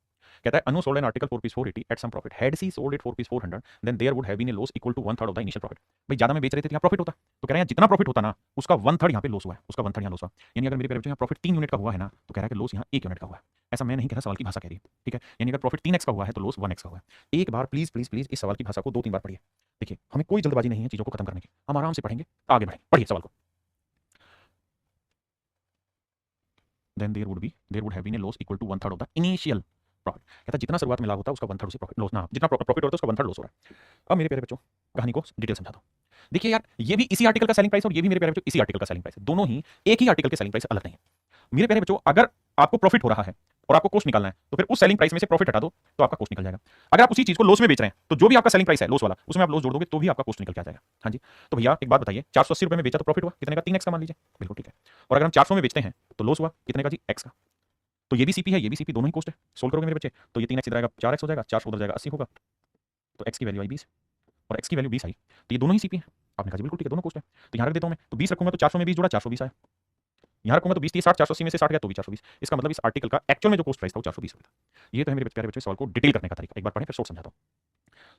कहता है Anu sold an article for rupees 480 at some profit, had she sold it for rupees 400 then there would have been a loss equal to 1/3 of the initial profit. भाई ज्यादा में बेच रहे थे तो यहाँ प्रॉफिट होता, तो कह रहे हैं जितना प्रॉफिट होता ना उसका 1/3 यहाँ पे लॉस हुआ है, उसका 1/3 यहाँ लॉस हुआ। यानी अगर मेरे प्यारे बच्चों यहाँ प्रॉफिट 3 यूनिट का हुआ है ना, तो कह रहा है कि लॉस यहाँ 1 यूनिट का हुआ है। ऐसा मैं नहीं कह रहा, सवाल की भाषा कह रही है, ठीक है। यानी अगर प्रॉफिट 3x का हुआ है तो लॉस 1x का हुआ है। एक बार प्लीज प्लीज प्लीज इस सवाल की भाषा को 2-3 बार पढ़िए। देखिए हमें कोई जल्दबाजी नहीं है चीजों को खत्म करने की, हम आराम से पढ़ेंगे, आगे बढ़ें। पढ़िए सवाल को। Then there would have been a loss equal to one third of the initial profit. कहता है जितना शुरुआत में लाभ होता है उसका वन थर्ड उसे प्रॉफिट लॉस ना, जितना प्रॉफिट होता है उसका वन थर्ड लॉस हो रहा है। अब मेरे प्यारे बच्चों कहानी को डिटेल समझाता हूँ। देखिए यार, ये भी इसी आर्टिकल का सेलिंग प्राइस और ये भी मेरे प्यारे बच्चों इसी आर्टिकल का सेलिंग प्राइस है, दोनों ही एक ही आर्टिकल के सेलिंग प्राइस अलग नहीं है। मेरे प्यारे बच्चों अगर आपको प्रॉफिट हो रहा है और आपको कॉस्ट निकालना है तो फिर उस सेलिंग प्राइस में से प्रॉफिट हटा दो तो आपका कॉस्ट निकल जाएगा। अगर आप उसी चीज को लॉस में बेच रहे हैं तो जो भी आपका सेलिंग प्राइस है लॉस वाला उसमें आप लॉस जोड़ दोगे तो भी आपका कॉस्ट निकल के आ जाएगा। हाँ जी, तो भैया एक बात बताइए, 480 रुपए में बेचा तो प्रॉफिट हुआ कितने का, 3x का मान लीजिए, बिल्कुल ठीक है। और अगर हम 400 में बेचते हैं तो लॉस हुआ कितने का जी, x का। तो ये भी सीपी है ये भी सीपी, दोनों ही कॉस्ट है। सोल्व करोगे मेरे बच्चे तो ये 3x इधर आएगा 4x हो जाएगा, 400 उधर जाएगा 80 होगा, तो x की वैल्यू आई 20 और x की वैल्यू 20 आई, तो ये दोनों ही सीपी है। आपने कहा जी बिल्कुल ठीक है दोनों कॉस्ट है, तो यहाँ रख देता हूँ मैं, तो 20 रखूंगा तो 400 में 20 जुड़ा 420 आया, यहाँ रखूंगा तो 20 30 60 480 में से 60 गया तो भी 420। इसका मतलब इस आर्टिकल का एक्चुअल में जो कॉस्ट प्राइस था वो 420 रुपये था। ये तो है मेरे प्यारे बच्चे सवाल को डिटेल करने का तरीका, एक बार पढ़ें फिर शॉर्ट समझाता हूँ।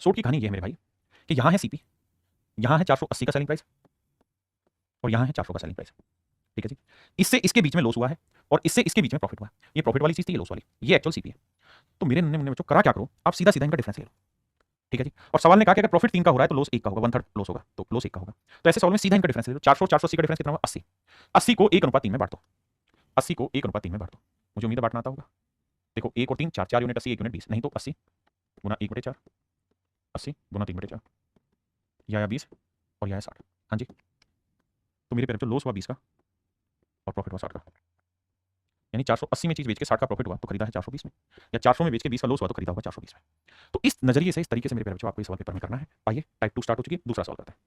शॉर्ट की कहानी ये है मेरे भाई कि यहाँ है सीपी, यहाँ है 480 का सेलिंग प्राइस और यहाँ है 400 का सेलिंग प्राइस, ठीक है जी। इससे इसके बीच में लॉस हुआ है और इससे इसके बीच में प्रॉफिट हुआ है। ये प्रॉफिट वाली चीज थी, ये लॉस वाली, ये एक्चुअल सीपी है। तो मेरे नन्हे मुन्ने बच्चों करा क्या करो, आप सीधा सीधा इनका डिफरेंस ले लो, ठीक है जी। और सवाल ने कहा कि अगर प्रॉफिट 3 का हो रहा है तो लॉस 1 का होगा, वन थर्ड लॉस होगा तो लॉस 1 का होगा। तो ऐसे सवाल में सीधा इनका डिफरेंस ले लो, 400 480 का डिफरेंस कितना हुआ 80, 80 को 1:3 में बांट दो, 80 को 1:3 में बांट दो, मुझे उम्मीद है बांटना आता होगा। देखो 1 और 3 4, 4 यूनिट 80 1 यूनिट 20, नहीं तो 80 गुना 1/4, 80 गुना 3/4, या 20 और या 60। हाँ जी, तो मेरे पेरेंट्स लॉस हुआ 20 का और प्रॉफिट हुआ 60 का, यानी 480 में चीज बेच के 60 का प्रॉफिट हुआ तो खरीदा है 420 में, या 400 में बेच के 20 का लॉस हुआ तो खरीदा होगा 420 में। तो इस नजरिए से इस तरीके से मेरे पेरेंट्स आपको इस सवाल पेपर में करना है। आइए टाइप 2 स्टार्ट हो चुकी है, दूसरा सवाल करते हैं।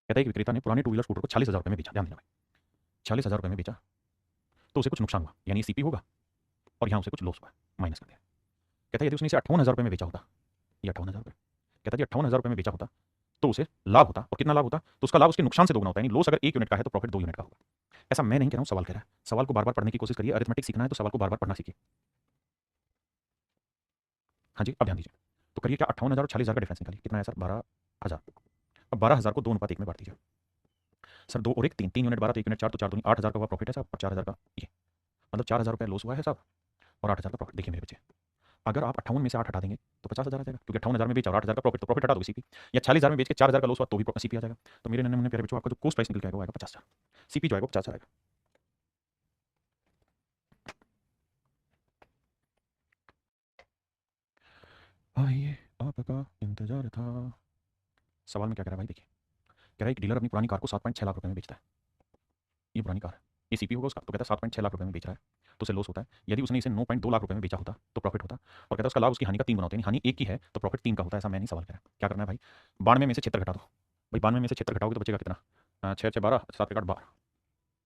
कहता है कि विक्रेता ने पुराने टू व्हीलर स्कूटर को 40,000 रुपये में बेचा, ध्यान देना भाई, 40,000 रुपये में बेचा तो उसे कुछ नुकसान हुआ, यानी सीपी होगा और यहाँ उसे कुछ लॉस हुआ, माइनस कर दिया। कहता है यदि उसने इसे 58,000 रुपये में बेचा होता, ये 58,000 रुपये, कहता है जी 58,000 रुपये में बेचा होता तो उसे लाभ होता, और कितना लाभ होता, तो उसका लाभ उसके नुकसान से दोगुना होता है, यानी लॉस अगर 1 यूनिट का है तो प्रॉफिट 2 यूनिट का होगा। ऐसा मैं नहीं कह रहा हूँ, सवाल कह रहा है, सवाल को बार बार पढ़ने की कोशिश करिए, अरिथमेटिक सीखना है तो सवाल को बार बार पढ़ना सीखिए। हाँ जी, अब ध्यान दीजिए, तो करिए क्या 58,000 और 40,000 का डिफरेंस निकालिए, कितना है सर 12,000। अब 12,000 को 2:1 में बांट दीजिए सर, 2 और 1 3, 3 यूनिट 12 तो 1 यूनिट 4, तो 4 दूनी 8,000 का हुआ प्रॉफिट है साहब, और 4,000 का ये, मतलब 4,000 रुपये लॉस हुआ है साहब और 8,000 का प्रॉफिट। देखिए मेरे बच्चे, अगर आप 58 में से 8 हटा देंगे तो 50,000 आ जाएगा, क्योंकि 58,000 में बेचा और 8,000 का प्रॉफिट, तो प्रॉफिट हटा दो सीपी, या 40,000 में बेच के 4,000 का लॉस हुआ तो भी सीपी आ जाएगा। तो मेरे नन्हे मुन्ने प्यारे बच्चों आपका जो कॉस्ट प्राइस निकल के आएगा वो आएगा 50,000, सीपी जो आएगा 50,000 आएगा। आइए आपका इंतजार था। सवाल में क्या कह रहा है भाई, देखिए कह रहा है एक डीलर अपनी पुरानी कार को 7.6 लाख रुपए में बेचता है, ये पुरानी कार है, ये सीपी होगा उसका, तो कहता है 7.6 लाख रुपए में बेच रहा है तो उसे लॉस होता है। यदि उसने इसे 9.2 लाख रुपए में बेचा होता तो प्रॉफिट होता, और कहता है उसका लाभ उसकी हानि का 3 गुना होता है, हानि 1 की है तो प्रॉफिट 3 का होता है। ऐसा मैं नहीं सवाल कर रहा, क्या करना है भाई, 92 में से 76 घटा दो भाई, 92 में से 76 घटाओगे तो बचेगा कितना, 6 6 12 7 12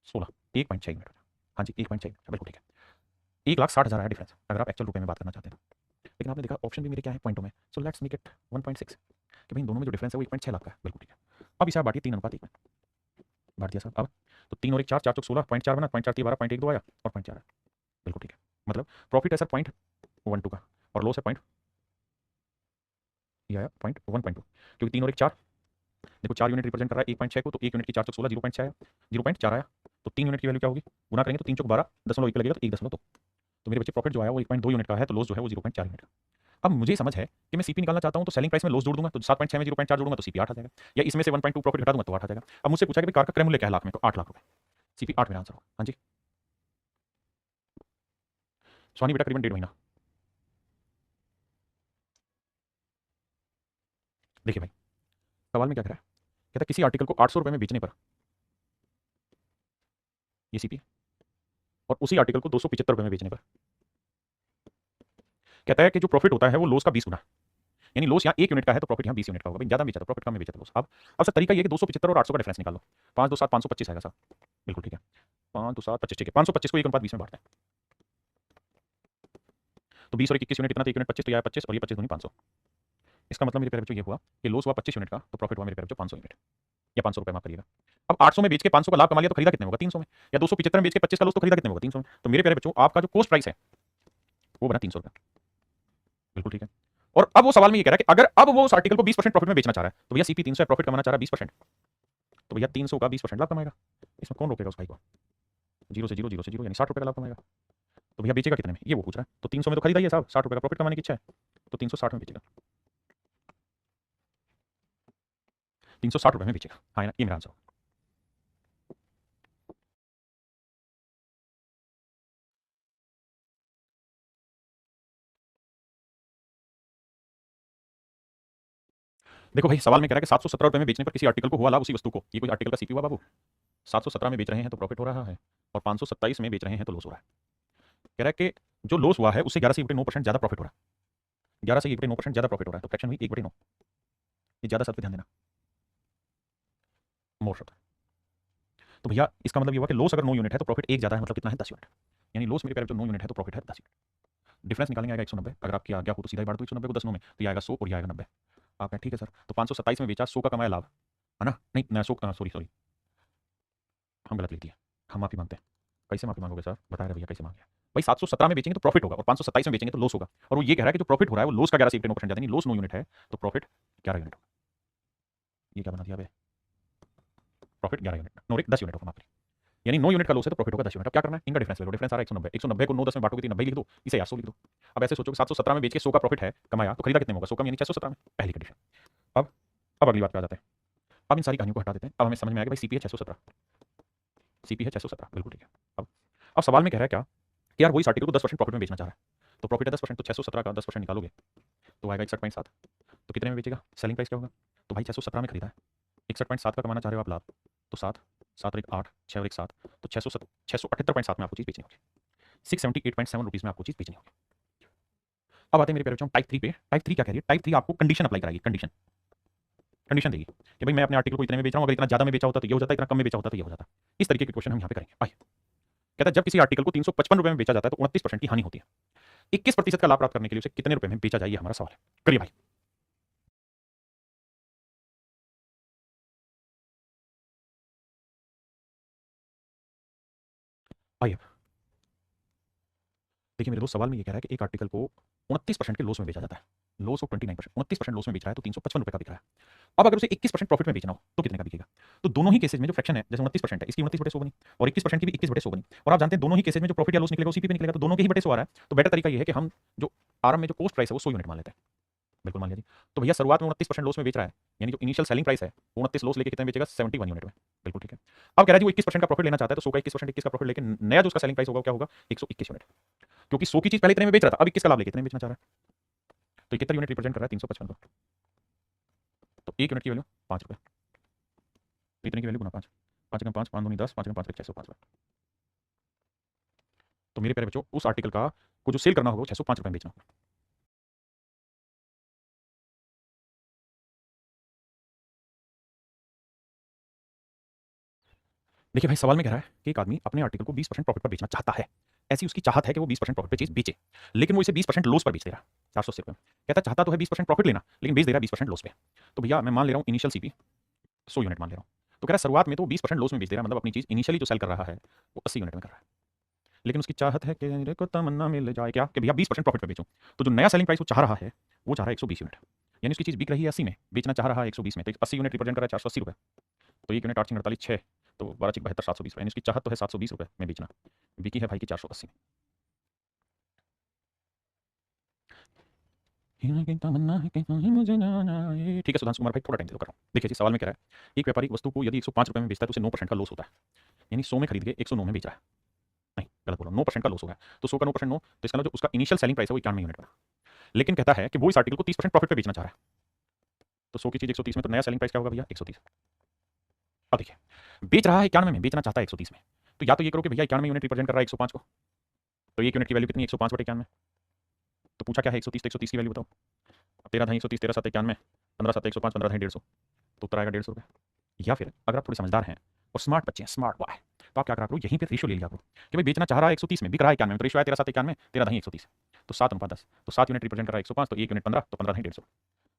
16, 1.6 यूनिट। हाँ जी 1.6 यूनिट, बिल्कुल ठीक है, 1,60,000 है डिफरेंस अगर आप एक्चुअल रुपए में बात करना चाहते हैं। लेकिन आपने देखा ऑप्शन भी मेरे क्या है पॉइंटों में, सो लेट्स मेक इट 1.6, कि भाई इन दोनों में जो डिफरेंस है वो 1.6 लाख का है, बिल्कुल ठीक है। अब इसे आप बांटिए 3:1 में, बांट दिया साहब। अब तो 3 और 1 4, 4 चौक 16, 0.4 बना, 0.4 12, 0.12 आया और 0.4 है, बिल्कुल ठीक है। मतलब प्रॉफिट है सर 0.12 का और लॉस है पॉइंट, ये आया 0.1.2, क्योंकि 3 और 1 4, देखो 4 यूनिट रिप्रेजेंट कर रहा है 1.6 को, तो 1 यूनिट की 4 चौक 16, 0.6 आया, 0.4 आया, तो 3 यूनिट की वैल्यू क्या होगी, गुना करेंगे तो 3 चौक 12, 0.1 पे लगेगा तो 1.2, तो मेरे बच्चे प्रॉफिट जो आया वो 1.2 यूनिट का है, तो लॉस जो है वो 0.4 यूनिट का। अब मुझे समझ है कि मैं सीपी निकालना चाहता हूं तो सेलिंग प्राइस में लॉस जोड़ दूंगा, तो 7.6 में 0.4 जोड़ूंगा तो सीपी 8 आ जाएगा, या इसमें से 1.2 प्रॉफिट घटा दूंगा तो 8 आ जाएगा। अब मुझसे पूछा कि कार का क्रय मूल्य क्या है लाख में, तो 8 लाख रुपए, सीपी 8 मेरा आंसर होगा। हाँ जी स्वानी बेटा करीबन 1.5 महीना। देखिए भाई सवाल में क्या कह रहा है, कहता है किसी आर्टिकल को 800 रुपए में बेचने पर, ये सीपी, और उसी आर्टिकल को 275 रुपए में बेचने पर, कहता है कि जो प्रॉफिट होता है वो लॉस का 20 गुना, यानी लॉस यहाँ 1 यूनिट का है तो प्रॉफिट यहाँ 20 यूनिट का होगा। भाई ज्यादा बेचा तो प्रॉफिट कम में बेचा तो लॉस। अब सर तरीका ये है कि 275 और 800 का डिफरेंस निकाल लो, 5 2 7 525 आएगा सर, बिल्कुल ठीक है, 5 2 7 25, ठीक है, 525 को 1:20 में बांटते हैं, तो 20 और 21 यूनिट कितना था, 1 यूनिट 25, तो यह 25 और ये 25 दूनी 500। इसका मतलब मेरे प्यारे बच्चों ये हुआ कि लॉस हुआ 25 यूनिट का तो प्रॉफिट हुआ मेरे प्यारे बच्चों 500 यूनिट, या 500 रुपए माफ करिएगा। अब 800 में बेच के 500 का लाभ कमा लिया तो खरीदा कितने होगा 300 में, या 275 में बेच के 25 का लॉस तो खरीदा कितने होगा 300 में। तो मेरे प्यारे बच्चों आपका जो कॉस्ट प्राइस है वो बना 300 रुपए, बिल्कुल ठीक है। और अब वो सवाल में ये कह रहा है कि अगर अब वो उस आर्टिकल को 20% प्रॉफिट में बेचना चाह रहा है, तो भैया सीपी 300 है, प्रॉफिट कमाना चाह रहा है 20%, तो भैया 300 का 20% लाभ कमाएगा, इसमें कौन रोकेगा उस भाई को, 0 से 0 0 से 0 यानी 60 रुपए का लाभ कमाएगा। तो भैया बेचेगा कितने में, ये वो पूछ रहा है। तो 300 में तो खरीदा ही है साहब, 60 रुपये का प्रॉफिट कमाने की इच्छा है, तो 360 में बेचेगा, 360 रुपये में बेचेगा। हाँ ना, ये मेरा आंसर। देखो भाई, सवाल में कह रहा है कि 717 रुपये में बेचने पर किसी आर्टिकल को हुआ लाभ उसी वस्तु को, ये कोई आर्टिकल का सीपी हुआ बाबू। 717 में बेच रहे हैं तो प्रॉफिट हो रहा है, और 527 में बेच रहे हैं तो लॉस हो रहा है। कह रहा है कि जो लॉस हुआ है उससे 11 से 9% ज़्यादा प्रॉफिट हो रहा है, 11 से 9% ज़्यादा प्रॉफिट हो रहा है, तो फ्रैक्शन हुई 1/9। ये ज़्यादा शब्द पे ध्यान देना, मोर शब्द। तो भैया इसका मतलब ये हुआ कि लॉस अगर 9 यूनिट है तो प्रॉफिट एक ज़्यादा है, मतलब कितना है 10 यूनिट। यानी लॉस मेरे पैर जो 9 यूनिट है तो प्रॉफिट है 10 यूनिट। डिफरेंस निकालेंगे आएगा 190। अगर आपकी आज्ञा हो तो सीधा ही बाढ़ दो 190 को 10 9 में, तो ये आएगा 100 और ये आएगा 90। आप कहें ठीक है सर, तो 527 में बेचा, 100 का कमाया लाभ, है ना? नहीं 100, सॉरी हम गलत लिख दिए, हम माफी मांगते हैं। कैसे माफी मांगोगे सर, बताया भैया कैसे मांगे। भाई 717 में बेचेंगे तो प्रॉफिट होगा, और 527 में बेचेंगे तो लॉस होगा। और वो ये कह रहा है कि जो प्रॉफिट हो रहा है वो लॉस का 11 से 9% ज़्यादा, नहीं लॉस 9 यूनिट है तो प्रॉफिट 11 यूनिट होगा। ये क्या बना दिया भाई, प्रॉफिट 11 यूनिट, नो 10 यूनिट होगा, माफ करिए। यानी 9 यूनिट का लॉस है तो प्रॉफिट होगा 10 यूनिट। अब क्या करना है, इनका डिफरेंस ले लो, डिफरेंस आ रहा है 190, 190 को 9 10 में बांटोगे तो 90 लिख दो, इसे 800 लिख दो। अब ऐसे सोचो कि 717 में बेच के 100 का प्रॉफिट है कमाया, तो खरीदा कितने में होगा, 100 का यानी 617 में, पहली कंडीशन। अब अब अगली बात पे आ जाते हैं। अब इन सारी कहानियों को हटा देते हैं, अब हमें समझ में आएगा भाई सीपी है 617, सीपी है 617, बिल्कुल ठीक है। अब सवाल में कह रहा है क्या कि यार वही इस आर्टिकल को 10% प्रॉफिट में बेचना चाह रहा है, तो प्रॉफिट है 10%, तो 617 का 10% निकालोगे तो आएगा 61.7। तो कितने में बेचेगा, सेलिंग प्राइस क्या होगा, तो भाई 617 में खरीदा है, 61.7 का कमाना चाह रहे हो आप लाभ, तो 7 7 और 1 8, 6 और 1 7, तो 678.7 में आपको चीज़ बेचनी होगी, 678.7 रुपीज़ में आपको चीज़ बेचनी होगी। अब आते हैं मेरे प्यारे टाइप 3 पे। टाइप 3 क्या कह रही है, टाइप 3 आपको कंडीशन अप्लाई कराएगी, कंडीशन कंडीशन देगी कि भाई मैं अपने आर्टिकल को इतने में बेच रहा हूँ, अगर इतना ज़्यादा में बेचा होता तो ये हो जाता, इतना कम में बेचा होता तो ये हो जाता। इस तरीके के क्वेश्चन हम यहाँ पे करेंगे। आइए, कहता है जब किसी आर्टिकल को 355 रुपये में बेचा जाता है तो 29% की हानि होती है, 21% का लाभ प्राप्त करने के लिए उसे कितने रुपए में बेचा जाए, ये हमारा सवाल है। करिए भाई। आइए, देखिए मेरे दोस्त, सवाल में ये कह रहा है कि एक आर्टिकल को 29% के लॉस में बेचा जाता है, लॉस ऑफ 29%, 29% लॉस में बेच रहा है तो 355 रुपये का बिक रहा है। अब अगर उसे 21% प्रॉफिट में बेचना हो तो कितने का बिकेगा, तो दोनों ही केसेज में जो फ्रैक्शन है, जैसे 29% है, इसकी 29/100 बनी, और 21% की भी 21/100 बनी, और आप जानते हैं दोनों ही केसेज में जो प्रॉफिट या लॉस निकलेगा सीपी पे निकलेगा, तो दोनों के ही बटे 100 आ रहा है। तो बेटर तरीका ये है कि हम जो आरएम में जो कॉस्ट प्राइस है वो 100 यूनिट मान लेते हैं। बिल्कुल मान लिया जी। तो भैया शुरुआत में 29% लॉस में बेच रहा है, यानी जो इनिशियल सेलिंग प्राइस है वो 29 लॉस लेके कितने में बेचेगा, 71 यूनिट में। बिल्कुल ठीक है। अब कह रहा है जी वो 21% का प्रॉफिट लेना चाहता है, तो 100 का 21%, 21 का प्रॉफिट लेके नया जो उसका सेलिंग प्राइस होगा क्या होगा, 121 यूनिट, क्योंकि 100 की चीज पहले इतने में बेच रहा था, अब 21 का लाभ लेके कितने में बेचना चाह रहा है। तो 71 यूनिट रिप्रेजेंट कर रहा है 355 को, तो 1 यूनिट की वैल्यू 5 रुपये, इतने की वैल्यू गुना 5, 5 गुना 5, 5 दूनी 10, 5 गुना 5 605 रुपये। तो मेरे प्यारे बच्चों उस आर्टिकल का को जो सेल करना होगा वो 605 रुपये में बेचना होगा। देखिए भाई, सवाल में कह रहा है कि एक आदमी अपने आर्टिकल को 20% प्रॉफिट पर बेचना चाहता है, ऐसी उसकी चाहत है कि वो 20% प्रॉफिट पे चीज बेचे, लेकिन वो इसे 20% लॉस पर बेच दे रहा है, 480 रुपये में। कहता है चाहता तो है 20% प्रॉफिट लेना, लेकिन बेच दे रहा है 20% लॉस पे। तो भैया मैं मान ले रहा हूँ इनिशियल सीपी 100 यूनिट मान ले रहा हूँ, तो कह रहा है शुरुआत में तो 20% लॉस में बेच दे रहा है, मतलब अपनी चीज इनिशियली जो सेल कर रहा है वो 80 यूनिट में कर रहा है, लेकिन उसकी चाहत है कि मेरे को तमन्ना मिल जाए क्या कि भैया 20% प्रॉफिट पे बेचूं। तो जो नया सेलिंग प्राइस वो चाह रहा है, वो चाह रहा है 120 यूनिट, यानी उसकी चीज बिक रही है 80 में, बेचना चाह रहा है 120 में, तो 80 यूनिट रिप्रेजेंट कर रहा है 480 रुपये, तो 1 यूनिट 8 48 6, तो 12 72 720 रुपये, यानी उसकी चाहत तो है 720 रुपये में बेचना, बिकी है भाई की 480 में। ठीक है सुधांशु कुमार भाई, थोड़ा टाइम दे दो, कर रहा हूँ। देखिए जी, सवाल में कह रहा है एक व्यापारी वस्तु को यदि 105 रुपये में बेचता है तो उसे 9% का लॉस होता है, यानी 100 में खरीद के 109 में बेच रहा है, नहीं गलत बोला, 9% का लॉस हो गया, तो 100 का 9% 9, तो इसका जो उसका इनिशियल सेलिंग प्राइस है वो 91 यूनिट का, लेकिन कहता है कि वो इस आर्टिकल को 30% प्रॉफिट पे बेचना चाह रहा है, तो 100 की चीज 130 में, तो नया सेलिंग प्राइस क्या होगा भैया 130। अब देखिए बेच रहा है 91 में, बेचना चाहता है 130 में, तो या तो ये करो कि भैया 91 यूनिट रिप्रेजेंट कर रहा है 105 को, तो 1 यूनिट की वैल्यू कितनी, 105 बटे 91, तो पूछा क्या है 130, तो 130 की वैल्यू बताओ। अब 13 ढाई 130, 13 7 91, 15 7 105, 15 ढाई 150, तो उत्तर आएगा 150 रुपये। या फिर अगर आप थोड़े समझदार हैं और स्मार्ट बच्चे हैं, स्मार्ट बॉय, तो आप क्या करा करो, यहीं पे रेशियो ले लिया करो कि भाई बेचना चाह रहा है 130 में, बिक रहा है 91 में, तो रेशियो है 13 7 91, 13 ढाई 130, तो 7:10, तो 7 यूनिट रिप्रेजेंट कर रहा है 105, तो 1 यूनिट 15, तो 15 ढाई 150।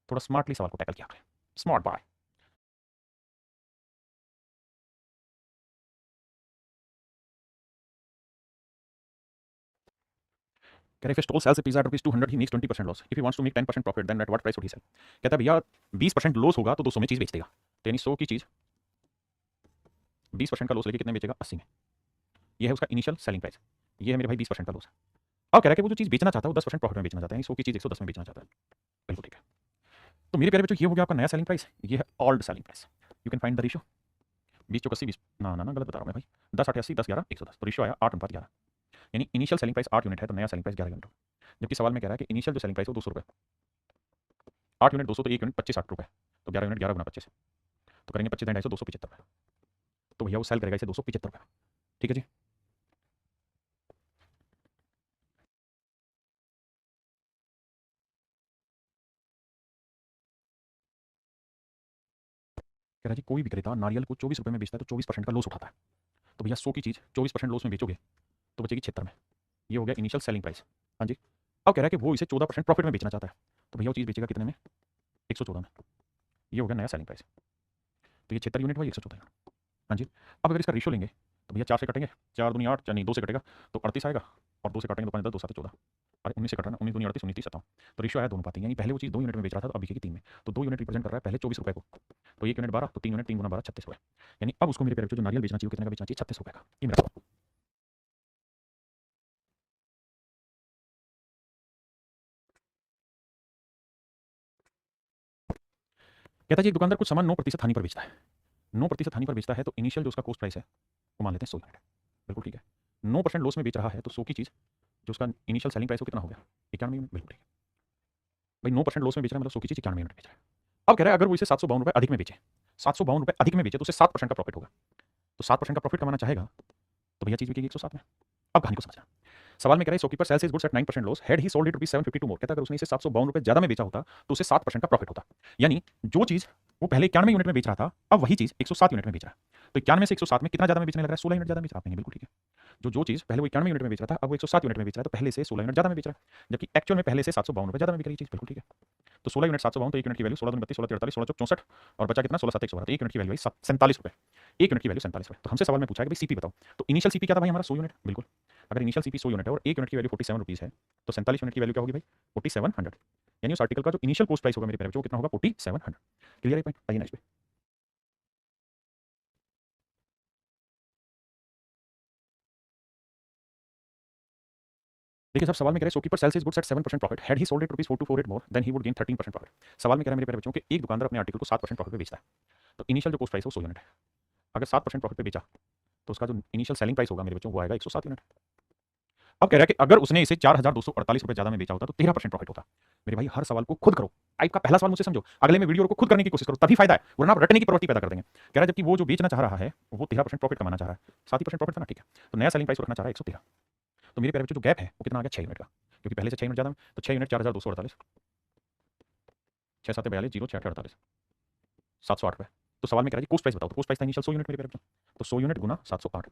थोड़ा स्मार्टली सवाल को टैकल किया करें, स्मार्ट बॉय। कह रहे if a stall sells a pizza at rupees 200 he makes 20% loss, if he wants to make 10% profit then at what price would he sell। कहता है भैया 20% लॉस होगा तो 200 में चीज बेच देगा, तो यानी 100 की चीज 20% का लॉस लेके कितने बेचेगा, 80 में, यह है उसका इनिशियल सेलिंग प्राइस। ये है मेरे भाई 20% का लॉस। अब कह रहा है कि वो जो चीज़ बेचना चाहता है वो 10% प्रॉफिट में बेचना चाहता है, 100 की चीज़ 110 में बेचना चाहता है। बिल्कुल ठीक है। तो मेरे प्यारे बच्चों ये हो गया आपका नया सेलिंग प्राइस, ये है old selling price. You can find the ratio 20 चौक 80 20, ना ना ना गलत बता रहा हूँ मैं भाई, 10 8 80 10 11 110, तो रेशियो आया 8:11। यानी इनिशियल सेलिंग प्राइस 8 यूनिट है तो नया सेलिंग प्राइस 11 यूनिट होगा। जबकि सवाल में कह रहा है कि इनिशियल जो सेलिंग प्राइस है वो 200 रुपये, 8 यूनिट 200 तो 1 यूनिट 25 60 रुपये, तो 11 यूनिट 11 गुना 25 तो करेंगे 25 250 275 रुपये, तो भैया वो सेल करेगा इसे 275 रुपये। ठीक है जी। कह रहा है जी कोई भी विक्रेता नारियल को 24 रुपये में बेचता है तो 24% का लॉस उठाता है। तो भैया 100 की चीज़ 24% लॉस में बेचोगे तो बचेगी 76 में। ये हो गया इनिशियल सेलिंग प्राइस। हाँ जी। अब कह रहा है कि वो इसे 14% प्रॉफिट में बेचना चाहता है, तो भैया वो चीज़ बेचेगा कितने में, 114 में। ये हो गया नया सेलिंग प्राइस। तो ये 76 यूनिट हुआ, 114 यूनिट। हाँ जी। अब अगर इसका रेशियो लेंगे तो भैया 4 से कटेंगे, 4 दूनी 8, नहीं 2 से कटेगा तो 38 आएगा, और 2 से काटेंगे तो 5 10 2 7 14, अरे 19 से कट रहा है ना, 19 दूनी 38 19 30 57। तो रेशियो आया दोनों पाती, यानी पहले वो चीज़ 2 यूनिट में बेच रहा था तो अब बिकेगी 3 में। तो 2 यूनिट रिप्रेजेंट कर रहा है पहले 24 रुपये को, तो 1 यूनिट 12 तो 3 यूनिट 3 गुना 12 36 रुपये। यानी अब उसको मेरे प्यारे बच्चों जो नारियल बेचना चाहिए कितने का बेचना चाहिए, 36 रुपये का। ये मेरा सवाल। कहता है जी एक दुकानदार कुछ सामान 9% हानि पर बेचता है, 9% हानि पर बेचता है तो इनिशियल जो उसका कॉस्ट प्राइस है वो मान लेते हैं 100 यूनिट। बिल्कुल ठीक है। 9% लॉस में बेच रहा है तो 100 की चीज़ जो उसका इनिशियल सेलिंग प्राइस वो कितना हो गया, 91 यूनिट। बिल्कुल ठीक है भाई, 9% लॉस में बेच रहा है मतलब 100 की चीज़ 91 यूनिट बेच रहा है। अब कह रहा है अगर वो इसे 752 रुपये अधिक में बेचे, 752 रुपये अधिक में बेचे तो उसे 7% का प्रॉफिट होगा। तो 7% का प्रॉफिट कमाना चाहेगा तो भैया चीज़ बिकेगी 107 में। अब कहानी को समझना। सवाल में कह रहा है shopkeeper sells his goods eight 9% loss, had he sold it rupees 752 मोर। कहता है अगर उसने इसे 752 रुपये ज़्यादा में बेचा होता तो उसे 7% का प्रॉफिट होता। यानी जो चीज़ वो पहले 91 यूनिट में बेच रहा था अब वही चीज़ 107 यूनिट में बेच रहा है। तो 91 से 107 में कितना ज़्यादा में बेचने लग रहा है, 16 यूनिट ज़्यादा में बेच रहा है। बिल्कुल ठीक है। जो चीज़ पहले वो 91 यूनिट में बेच रहा था अब वो 107 यूनिट में बेच रहा है तो पहले से 16 यूनिट ज़्यादा में बेच रहा है, जबकि एक्चुअल में पहले से 752 रुपये ज़्यादा में बिक रही चीज़। बिल्कुल ठीक है। तो 16 यूनिट 752 तो 1 यूनिट की वैल्यू 16 दूनी 32 16 38 16 चौक 64 और बचा कितना 16 7 112, तो 1 यूनिट की वैल्यू आई 47 रुपये। 1 यूनिट की वैल्यू 47 रुपये। तो हमसे सवाल में पूछा है कि भाई सीपी बताओ, तो इनिशियल सीपी क्या था भाई हमारा 100 यूनिट। बिल्कुल। अगर इनिशियल सीपी 100 यूनिट है और 1 यूनिट की वैल्यू 47 रुपीज़ है तो 47 यूनिट की वैल्यू क्या होगी भाई 4700। यानी उस आर्टिकल का जो इनिशियल कॉस्ट प्राइस होगा मेरे प्यारे बच्चों वो कितना होगा 4700। क्लियर है पॉइंट, आइए नेक्स्ट पे। देखिए साहब सवाल में कह रहे हैं shopkeeper sells his goods at 7% profit, had he sold it rupees 4248 more than he would gain 13% profit. सवाल में कह रहा है मेरे प्यारे बच्चों कि एक दुकानदार अपने आर्टिकल को 7% प्रॉफिट पे बेचता है, तो इनिशियल जो कॉस्ट प्राइस है वो 100 यूनिट है। अगर 7% प्रॉफिट पे बेचा तो उसका जो इनिशियल सेलिंग प्राइस होगा मेरे बच्चों वो आएगा 107 यूनिट। अब कह रहा है कि अगर उसने इसे 4248 रुपये ज़्यादा में बेचा होता तो 13% प्रॉफिट होता। मेरे भाई हर सवाल को खुद करो, टाइप का पहला सवाल मुझसे समझो, अगले में वीडियो को खुद करने की कोशिश करो तभी फायदा है, वरना आप रटने की प्रवृत्ति पैदा कर देंगे। कह रहा है जबकि वो जो बेचना चाह रहा है वो 13% प्रॉफिट कमाना चाह रहा है, 7% प्रॉफिट था ना, ठीक है। तो नया सेलिंग प्राइस रखना चाह रहा है 113। तो मेरे प्यारे बच्चों जो गैप है वो कितना आ गया 6 यूनिट का, क्योंकि पहले से 6 यूनिट ज़्यादा में, तो 6 यूनिट 4248, 6 7 42 0 6 48 708 रुपये। तो सवाल में कह रहा है कॉस्ट प्राइस बताओ, तो कॉस्ट प्राइस था इनिशियल 100 यूनिट मेरे प्यारे बच्चों, तो 100 यूनिट गुना 708,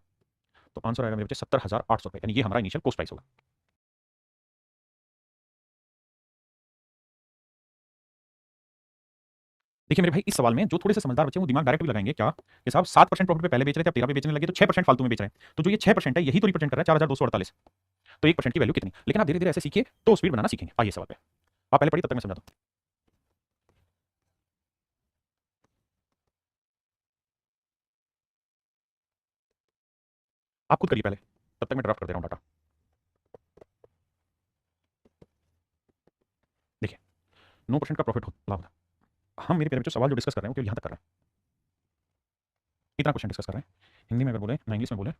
तो आंसर आएगा मेरे बच्चे 70,800 रुपये, यानी ये हमारा इनिशियल कॉस्ट प्राइस होगा। देखिए मेरे भाई इस सवाल में जो थोड़े से समझदार बच्चे हैं वो दिमाग डायरेक्ट भी लगाएंगे क्या कि साहब 7% प्रॉफिट पे पहले बेच रहे थे अब 13 पे बेचने लगे तो 6% फालतू में बेच रहे हैं, तो जो ये 6% है यही तो रिप्रेजेंट कर रहा है 4248, तो 1% की वैल्यू कितनी। लेकिन आप धीरे धीरे ऐसे सीखिए तो स्पीड बनाना सीखेंगे। आइए सवाल पे, आप पहले पढ़िए तब तक मैं समझाता हूँ। आप खुद करिए पहले, तब तक मैं ड्राफ्ट कर दे रहा हूँ डाटा। देखिए 9% का प्रॉफिट लाभ था। हम मेरे प्यारे बच्चों सवाल जो डिस्कस कर रहे हैं वो केवल यहाँ तक कर रहे हैं, इतना क्वेश्चन डिस्कस कर रहे हैं। हिंदी में अगर बोले ना इंग्लिश में बोले,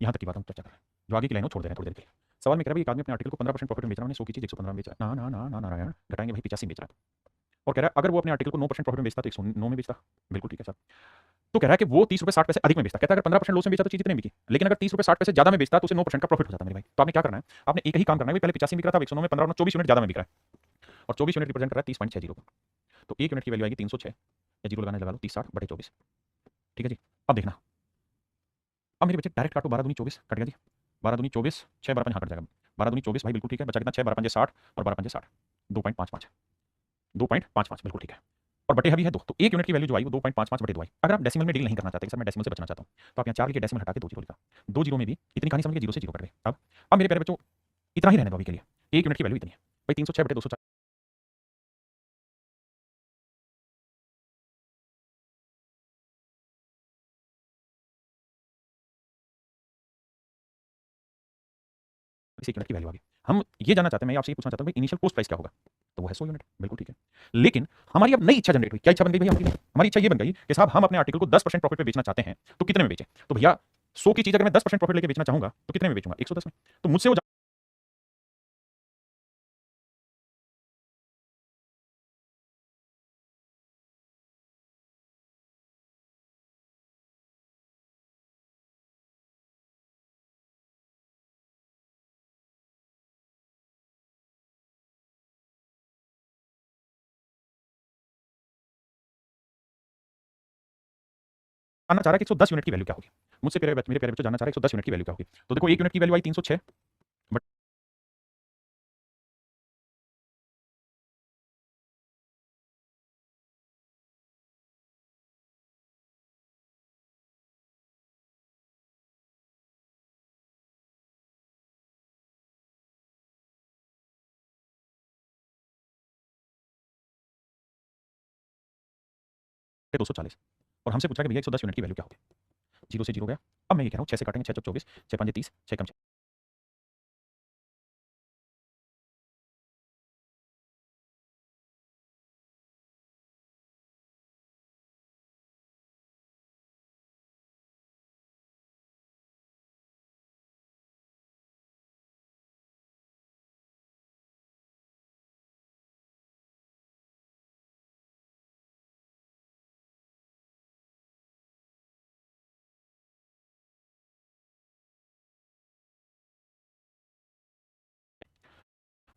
यहाँ तक की बात हम चर्चा कर रहे हैं, जो आगे की लाइन वो छोड़ दे रहे हैं थोड़ी देर के लिए। सवाल में कह रहा है एक आदमी अपने आर्टिकल को 15% प्रॉफिट में बेच रहा है, 100 की चीज 115 में बेच रहा है, ना ना ना ना नारायण घटाएंगे भाई 85 में बेच रहा है। और कह रहा है अगर वो अपने आर्टिकल को 9% प्रॉफिट में बेचता तो 109 में बेचता। बिल्कुल ठीक है सर। तो कह रहा है कि वो 30 रुपये 60 पैसे अधिक में बेचता, कहता है अगर 15% लॉस में बेचा तो चीज इतने में बिकी, लेकिन अगर 30 रुपये 60 पैसे ज्यादा में बेचता तो उसे 9% का प्रॉफिट हो जाता मेरे भाई। तो आपने क्या करना है, आपने एक ही काम करना है, पहले 85 में बिक रहा था, 109 में 15 और 24 यूनिट ज्यादा में बिक रहा है, और 24 यूनिट रिप्रेजेंट कर रहा है 30.60 को, तो 1 यूनिट की वैल्यू आएगी 306, या जीरो लगाने लगा लो 30 60 बटे 24। ठीक है जी। अब देखना, अब मेरे बच्चे डायरेक्ट काटो, 12 दूनी 24 कट गया जी, 12 दूनी 24, 6 12 5 कट जाएगा, 12 दूनी 24 भाई बिल्कुल ठीक है, बचा कितना 6 12 5 60 और 12 5 60, 2.55, 2.55 बिल्कुल ठीक है। और बटे अभी है 2, तो 1 यूनिट की वैल्यू जो आई वो 2.55 बटे 2 आई। अगर आप डेसिमल में डील नहीं करना चाहते कि सर मैं डेसिमल से बचना चाहता हूँ, तो आप यहाँ 4 के डेसिमल हटा के 2 जीरो लिखा, 2 जीरो में भी इतनी कहानी समझ के 0 से 0 कट गए। अब मेरे प्यारे बच्चों इतना ही रहने दो अभी के लिए, 1 यूनिट की वैल्यू इतनी है भाई, 306 बटे 200 से 1 यूनिट की वैल्यू आ गई। हम ये जानना चाहते हैं, मैं आपसे ये पूछना चाहता हूँ भाई इनिशियल कॉस्ट प्राइस क्या होगा? तो वो है 100 यूनिट, बिल्कुल ठीक है। लेकिन हमारी अब नई इच्छा जनरेट हुई। क्या इच्छा बन गई भैया हमारी? हमारी इच्छा ये बन गई कि साहब हम अपने आर्टिकल को 10% प्रॉफिट पे बेचना चाहते हैं, तो कितने में बेचें? तो भैया 100 की चीज़ अगर मैं 10% प्रॉफिट लेके बेचना चाहूँगा, तो कितने में बेचूँगा? 110 में। तो मुझसे वो जानना चाह रहा है कि 110 यूनिट की वैल्यू क्या होगी? मुझसे मेरे प्यारे बच्चों जानना चाह रहा है 110 यूनिट की वैल्यू क्या होगी? तो देखो 1 यूनिट की वैल्यू आई 306 बट है 240 और हमसे पूछा कि भैया 110 यूनिट की वैल्यू क्या होगी? 0 से 0 गया। अब मैं ये कह रहा हूँ 6 से काटेंगे, 6 चौक 24, 6 5 30, 6 कम 6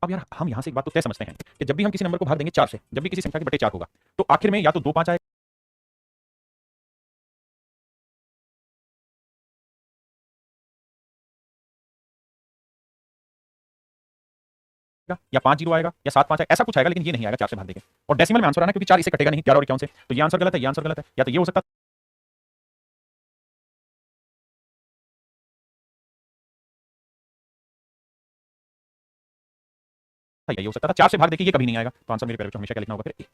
अब यार हम यहाँ से एक बात तो तय समझते हैं कि जब भी हम किसी नंबर को भाग देंगे 4 से, जब भी किसी संख्या के बटे 4 होगा, तो आखिर में या तो 2 5 आएगा या 5 0 आएगा या 7 5 आएगा, ऐसा कुछ आएगा, लेकिन ये नहीं आएगा 4 से भाग देंगे। और डेसिमल में आंसर आना क्योंकि 4 इसे कटेगा नहीं 11 और 51 से, तो ये आंसर गलत है, ये आंसर गलत है, या तो ये हो सकता था, ये हो सकता था। 4 से भाग देके ये कभी नहीं आएगा, तो आंसर मेरे प्यारे बच्चों हमेशा क्या लिखना होगा फिर?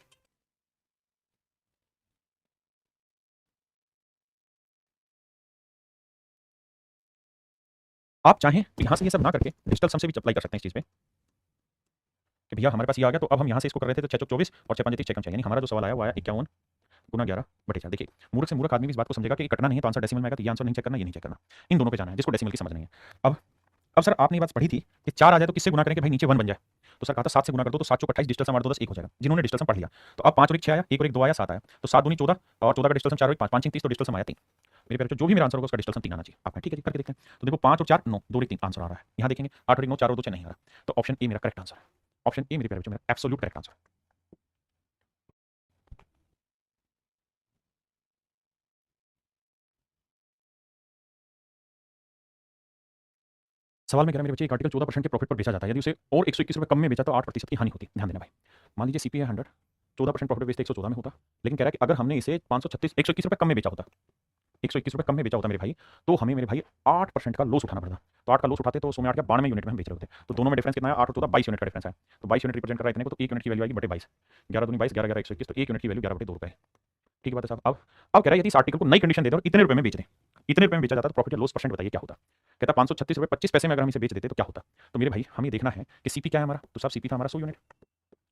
आप चाहें तो यहाँ से ये सब ना करके डिजिटल सम से भी अप्लाई कर सकते हैं इस चीज़ पे कि भैया हमारे पास ये आ गया, तो अब हम यहाँ से इसको कर रहे थे, तो 6 चौक 24 और 6 5 30 6 कम 6, यानी हमारा जो सवाल आया वो आया 51 गुना 11 बटे 4। देखिए मूर्ख से मूर्ख आदमी भी इस बात को समझेगा कि कटना नहीं है तो आंसर डेसिमल में आएगा, तो ये आंसर नहीं चेक करना, ये नहीं चेक करना, इन दोनों पे जाना है जिसको डेसिमल की समझ नहीं है। अब सर आपने ये बात पढ़ी थी कि 4 आ जाए तो किससे गुना करें कि भाई नीचे 1 बन जाए? तो सर कहा था 7 से गुना कर दो, तो 7 चौक 28, डिजिटल सम मार दो 10 1 हो जाएगा। जिन्होंने डिजिटल सम पढ़ लिया, तो अब 5 और 1 6 आया, 1 और 1 2 आया, 7 आया, तो 7 दूनी 14 और 14 का डिजिटल सम 4 और 1 5, 5 30, तो डिजिटल सम आया 3। मेरे प्यारे बच्चों जो भी मेरा आंसर होगा उसका डिजिटल सम 3 आना चाहिए। आप ठीक है जी करके देखते हैं। तो देखो 5 और 4 9, 2 और 1 3 आंसर आ रहा है। यहाँ देखेंगे 8 और 1 9, 4 और 2 6 नहीं आ रहा, तो ऑप्शन ए मेरा करेक्ट आंसर है। ऑप्शन ए मेरे प्यारे बच्चों मेरा एब्सोल्यूट करेक्ट आंसर है। सवाल में कह रहा है मेरे बच्चे एक आर्टिकल 14% के प्रॉफिट पर बेचा जाता है, यदि उसे और 121 रुपये कम में बेचा तो 8% की हानि होती। ध्यान देना भाई, मान लीजिए सीपी है 100, 14% प्रॉफिट बेचते 114 में होता, लेकिन कह रहा है कि अगर हमने इसे 536 121 रुपये कम में बेचा होता, 121 रुपये कम में बेचा होता मेरे भाई, तो हमें मेरे भाई 8% का लॉस उठाना पड़ता। तो 8 का लॉस उठाते तो 100 में 8 का 92 यूनिट में हम बेच रहे होते। तो दोनों में डिफरेंस कितना है? 8 और 14 22 यूनिट का डिफरेंस है। तो 22 यूनिट रिप्रेजेंट कर रहा है इतने को, तो 1 यूनिट की वैल्यू आएगी बटे 22, 11 दूनी 22, 11 11 121, तो 1 यूनिट की वैल्यू 11 बटे 2 रुपये है। ठीक है बात है साहब। अब कह रहा है यदि इस आर्टिकल को नई कंडीशन दे दो और इतने रुपए में बेच दें, इतने रुपए में बेचा जाता तो प्रॉफिट या लॉस परसेंट बताइए क्या होता? कहता 536 रुपये 25 पैसे में अगर हम इसे बेच देते तो क्या होता? तो मेरे भाई हमें देखना है कि सीपी क्या है हमारा, तो साहब सीपी था हमारा 100 यूनिट,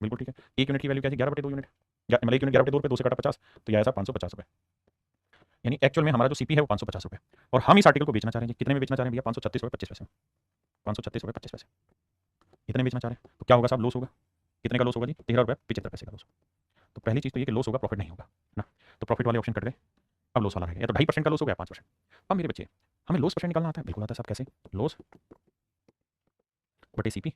बिल्कुल ठीक है। 1 यूनिट की वैल्यू क्या है? 11 बटे 2 यूनिट, या मतलब 1 यूनिट 11 बटे 2 रुपये, 2 से काटा 50, तो यह आया 550 रुपये। यानी एक्चुअल में हमारा जो सीपी है वो 550 रुपये, और हम इस आर्टिकल को बेचना चाह रहे हैं, कितने में बेचना चाह रहे हैं भैया? 536 रुपये 25 पैसे में, 536 रुपये 25 पैसे, इतने बेचना चाह रहे हैं, तो क्या होगा साहब? लॉस होगा। कितने का लॉस होगा जी? 13 रुपये 75 पैसे का लॉस। तो पहली चीज़ तो ये कि लॉस होगा, प्रॉफिट नहीं होगा ना। तो प्रॉफिट वाले ऑप्शन कट गए, अब लॉस वाला रहेगा, या तो 2.5% का लॉस हो गया 5%। अब मेरे बच्चे हमें लॉस परसेंट निकालना आता है, बिल्कुल आता है साहब। कैसे? लॉस बटे सीपी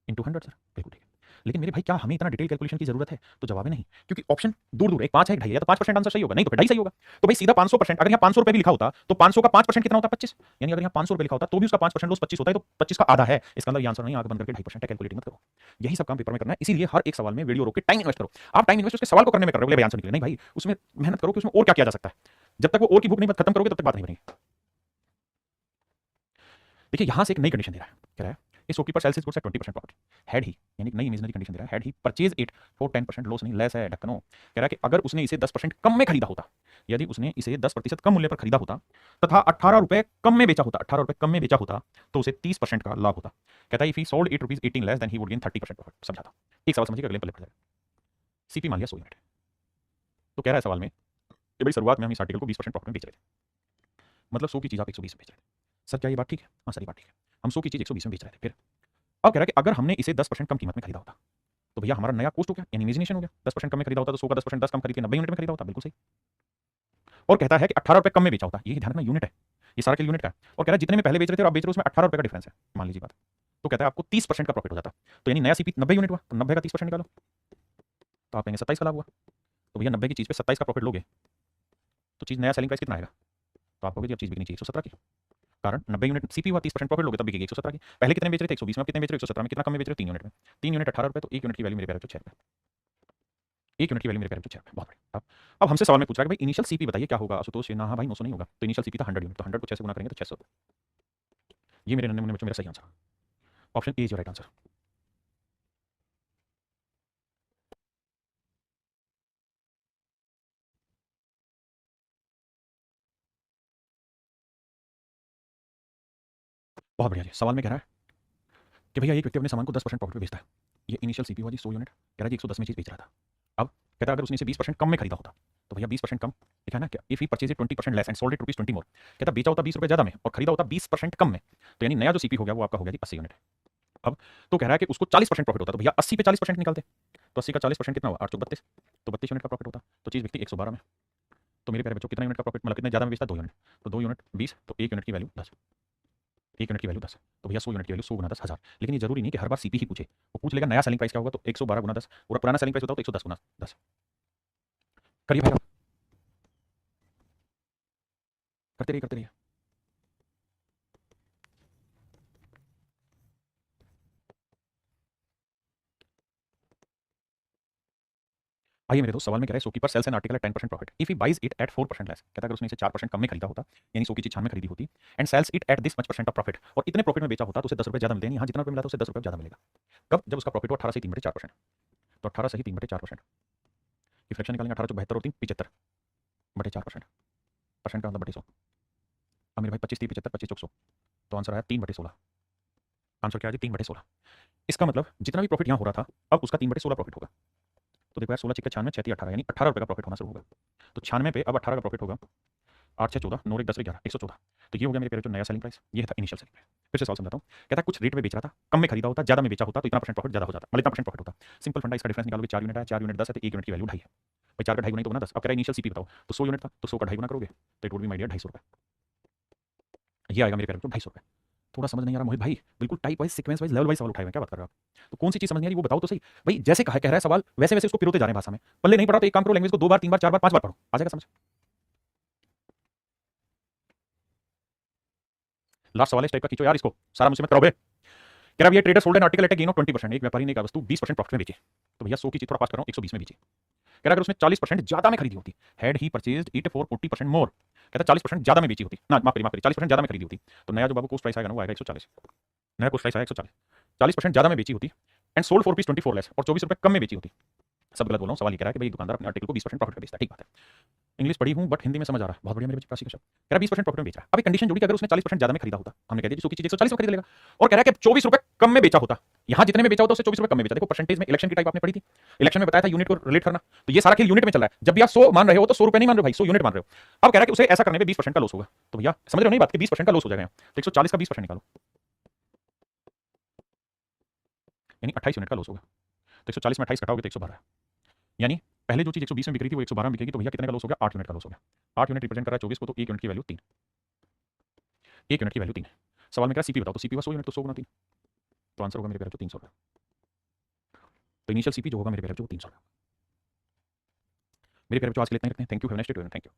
इंटू 100 सर, बिल्कुल ठीक है। लेकिन मेरे भाई क्या हमें इतना डिटेल कैलकुलेशन की जरूरत है? तो जवाब है नहीं, क्योंकि ऑप्शन दूर दूर एक 5 है एक 2.5 है, तो 5% आंसर सही होगा, नहीं तो फिर 2.5 सही होगा। तो भाई सीधा 500%, अगर यहाँ 500 रुपए भी लिखा होता तो 500 का 5% कितना होता? 25। यानी अगर यहाँ 500 रुपए लिखा होता तो भी उसका 5% लॉस 25 होता है, तो 25 का आधा है। इसका मतलब ये आंसर नहीं, आगे बंद करके 2.5% है, कैलकुलेटिंग मत करो। यही सब काम पेपर में करना है, इसीलिए हर एक सवाल में वीडियो रोक के टाइम इन्वेस्ट करो। आप टाइम इन्वेस्ट उसके सवाल को करने में कर रहे हो, भाई आंसर निकले नहीं, भाई उसमें मेहनत करो कि उसमें और क्या किया जा सकता है। जब तक वो और की भूख नहीं खत्म करोगे तब तक बात नहीं बनेगी। देखिए यहां से एक नई कंडीशन दे रहा है, कह रहा है इस shopkeeper sells is goods at 20% profit, had he यानी एक नई इमेजिनरी कंडीशन दे रहा है, had he purchase it for 10% loss, नहीं लेस है ढक्कनो, कह रहा है कि अगर उसने इसे 10% कम में खरीदा होता, यदि उसने इसे 10% कम मूल्य पर खरीदा होता तथा 18 रुपए कम में बेचा होता, 18 रुपए कम में बेचा होता तो उसे 30% का लाभ होता। कहता है if he sold it rupees 18 less than he would gain 30% profit. समझा था? एक सवाल समझिए, अगले पल्ले पर जाएगा। सीपी मान लिया 100 यूनिट, तो कह रहा है सवाल में कि भाई शुरुआत में हम इस आर्टिकल को 20% प्रॉफिट में बेच रहे थे, मतलब 100 की चीज आप 120 में बेच रहे थे। सर क्या ये बात ठीक है? हाँ सर ये बात ठीक है, हम 100 की चीज 120 में बेच रहे थे। फिर अब कह रहा है कि अगर हमने इसे 10% कम कीमत में खरीदा होता तो भैया हमारा नया कॉस्ट हो गया, यानी इमेजिनेशन हो गया। 10% कम में खरीदा होता तो 100 का 10% 10 कम खरीद के 90 यूनिट में खरीदा होता, बिल्कुल सही। और कहता है कि 18 रुपए कम में बेचा होता, ये ध्यान रखना यूनिट है, ये सारा के यूनिट का है। और कह रहा है जितने में पहले बेच रहे थे और आप बेच रहे हो उसमें 18 रुपए का डिफरेंस है, मान लीजिए बात। तो कहता है आपको 30% का प्रॉफिट हो जाता, तो यानी नया सीपी 90 यूनिट हुआ, तो 90 का 30% निकालो तो आप कहेंगे 27 का लाभ हुआ। तो भैया 90 की चीज पे 27 का प्रॉफिट लोगे तो चीज नया सेलिंग प्राइस कितना आएगा? तो आप कहोगे अब चीज बिकनी चाहिए 117 की, कारण 90 यूनिट सीपी हुआ, 30% प्रॉफिट लोगे तब बिकेगी 117 की। पहले कितने बेच रहे थे? 120 में। आप कितने बेच रहे हो? 117 में। कितना कम में बेच रहे हो? 3 यूनिट में। 3 यूनिट 18 रुपए, तो 1 यूनिट की वैल्यू मेरे प्यारे बच्चों 6 रुपए। 1 यूनिट की वैल्यू मेरे प्यारे बच्चों 6 रुपए, बहुत बढ़िया। अब हमसे सवाल में पूछ रहा है कि भाई इनिशियल सीपी बताइए क्या होगा? आशुतोष ना, हाँ भाई 900 नहीं होगा, तो इनिशियल सीपी था 100 यूनिट, तो 100 को 6 से गुना करेंगे तो 600। ये मेरे नन्हे मुन्ने बच्चों मेरा सही answer, option A is your right answer. बहुत बढ़िया जी। सवाल में कह रहा है कि भैया एक व्यक्ति अपने सामान को 10% प्रॉफिट पे बेचता है, ये इनिशियल सीपी हुआ जी 100 यूनिट, कह रहा है जी 110 में चीज बेच रहा था। अब कहता है अगर उसने इसे 20% कम में खरीदा होता तो भैया 20% कम लिखा है ना क्या, if he purchase 20% less and sold it rupees 20 मोर, कहता बेचा होता 20 रुपए ज्यादा में और खरीदा होता 20% कम में, तो यानी नया जो सीपी हो गया वो आपका हो गया जी 80 यूनिट। अब तो कह रहा है कि उसको 40% प्रॉफिट होता, तो भैया 80 पे 40% निकालते, तो 80 का 40% कितना हुआ? 8 32, तो 32 यूनिट का प्रॉफिट होता, तो चीज बिकती 112 में। तो मेरे प्यारे बच्चों कितना यूनिट का प्रॉफिट, मतलब कितना ज्यादा में बेचता? 2 यूनिट, तो 2 यूनिट 20, तो 1 यूनिट की वैल्यू 10, 1 यूनिट की वैल्यू 10, तो भैया 100 यूनिट की वैल्यू 100 गुना 10 हज़ार। लेकिन ये जरूरी नहीं कि हर बार सीपी ही पूछे, वो पूछ लेगा नया सेलिंग प्राइस क्या होगा, तो 112 गुना 10, और पुराना सेलिंग प्राइस होता तो 110 गुना 10। करिए भाई, करते रहिए करते रहिए। आइए मेरे दोस्त, सवाल में कह रहा है shopkeeper sells an article at 10% profit if he buys it at 4% less, कहता है अगर उसने इसे 4% कम में खरीदा होता, यानी 100 की चीज 6 में खरीदी होती, and sells it at this much percent of profit, और इतने प्रॉफिट में बेचा होता तो उसे 10 रुपए ज्यादा मिलते हैं, यहाँ जितना रुपए मिला था उसे 10 रुपए ज्यादा मिलेगा। कब? जब उसका प्रॉफिट हो 18 से 3/4%, तो 18 से ही 3/4%, की फ्रैक्शन निकालेंगे, 18 72 और 3 75/4%, परसेंट का मतलब बटे 100। अब मेरे भाई 25 30 75 25 100, तो आंसर आया 3/16। आंसर क्या है जी? 3/16। इसका मतलब जितना भी प्रॉफिट यहाँ हो रहा था अब उसका 3/16 प्रॉफिट होगा। तो देखो यार 16 चिक्के 96 6 18, यानी 18 रुपए का प्रॉफिट होना शुरू होगा। तो 96 पे अब 18 का प्रॉफिट होगा, 8 6 14 9 1 10 11 114, तो ये हो गया मेरे प्यारे जो नया सेलिंग प्राइस, ये था इनिशियल सेलिंग प्राइस। फिर से सवाल समझाता हूँ, कहता है कुछ रेट में बेच रहा था, कम में खरीदा होता, ज्यादा में बेचा होता तो इतना परसेंट प्रॉफिट ज्यादा हो जाता, मतलब इतना परसेंट प्रॉफिट होता। सिंपल फंडा, इसका डिफरेंस निकालोगे, 4 यूनिट है, 4 यूनिट 10 है, तो 1 यूनिट की वैल्यू 2.5 है भाई, 4 का 2.5 गुना तो बना 10। अब कह रहा है इनिशियल सीपी बताओ, तो 100 यूनिट था तो 100 का 2.5 गुना करोगे तो it would be my dear 250 रुपए, ये आएगा मेरे प्यारे बच्चों 250 रुपए। थोड़ा समझ नहीं आ रहा मोहित भाई, बिल्कुल type wise sequence wise level wise सवाल उठाए हुए हैं, क्या बात कर रहे हो आप? तो कौन सी चीज समझ नहीं आ रही वो बताओ तो सही भाई। जैसे कहा कह रहा है सवाल वैसे वैसे उसको पिरोते जा रहे हैं भाषा में, पल्ले नहीं पड़ा तो एक काम करो, लैंग्वेज को 2 बार 3 बार 4 बार 5 बार पढ़ो, आ जाएगा समझ। लास्ट सवाल है इस टाइप का, खींचो यार इसको, सारा मुझसे मत कराओ बे। कह रहा है trader sold an article at a gain of 20%, एक व्यापारी ने एक वस्तु 20% प्रॉफिट में बेची, तो भैया 100 की चीज थोड़ा पास कर रहा हूँ 120 में बेची। कह रहा है अगर उसने 40% ज्यादा में खरीदी होती, had he purchased it for 40% मोर, कहता है 40% ज्यादा में बेची होती ना, माफ करिए 40% ज्यादा में खरीदी होती, तो नया जो बाबू कोस्ट प्राइस आएगा ना वो आएगा 140, नया कोस्ट प्राइस आएगा 140। 40% ज्यादा में बेची होती and sold for rupees 24 less, और 24 रुपए कम में बेची होती। सब गलत बोल रहा हूँ, सवाल ये कह रहा है कि भाई दुकानदार अपने आर्टिकल को 20% प्रॉफिट पे बेचता है, ठीक बात है। इंग्लिश पढ़ी हूँ बट हिंदी में समझ आ रहा है, बहुत बढ़िया मेरे बच्चे काशी का शब्द। कह रहा है 20% प्रॉफिट में बेच रहा है, अब एक कंडीशन जोड़ी कि अगर उसने 40% ज्यादा में खरीदा होता, हमने कह दिया 100 की चीज 140 में खरीद लेगा, और कह रहा है कि 24 रुपए कम में बेचा होता, यहाँ जितने में बेचा होता उससे 24 रुपए कम में बेचा। देखो परसेंटेज में इलेक्शन की टाइप आपने पढ़ी थी, इलेक्शन में बताया था यूनिट को रिलेट करना, तो ये सारा खेल यूनिट में चल रहा है। जब भी आप 100 मान रहे हो तो 100 रुपए नहीं मान रहे हो भाई, 100 यूनिट मान रहे हो। अब कह रहा है कि उसे ऐसा करने में 20% का लॉस होगा, तो भैया समझ रहे हो नहीं बात कि 20% का लॉस हो जाएगा, तो 140 का 20% निकालो, यानी 28 यूनिट का लॉस होगा। तो 140 में 28 घटाओगे तो 112, यानी पहले जो चीज 120 में बिक रही थी वो 112 में बिकेगी, तो भैया कितने का लॉस हो गया? 8 यूनिट का लॉस हो गया। 8 यूनिट रिप्रेजेंट कर रहा है 24 को, तो 1 यूनिट की वैल्यू 3, 1 यूनिट की वैल्यू 3 है। सवाल में कह रहा है सीपी बताओ, तो सीपी 100 यूनिट, तो 100 गुना 3, तो आंसर होगा मेरे प्यारे जो 300 रुपये। तो इनिशियल सीपी जो होगा मेरे प्यारे जो 300 रुपये। मेरे प्यारे बच्चों आज के लिए इतना ही रखते हैं। Thank you, have a nice day to everyone, thank you.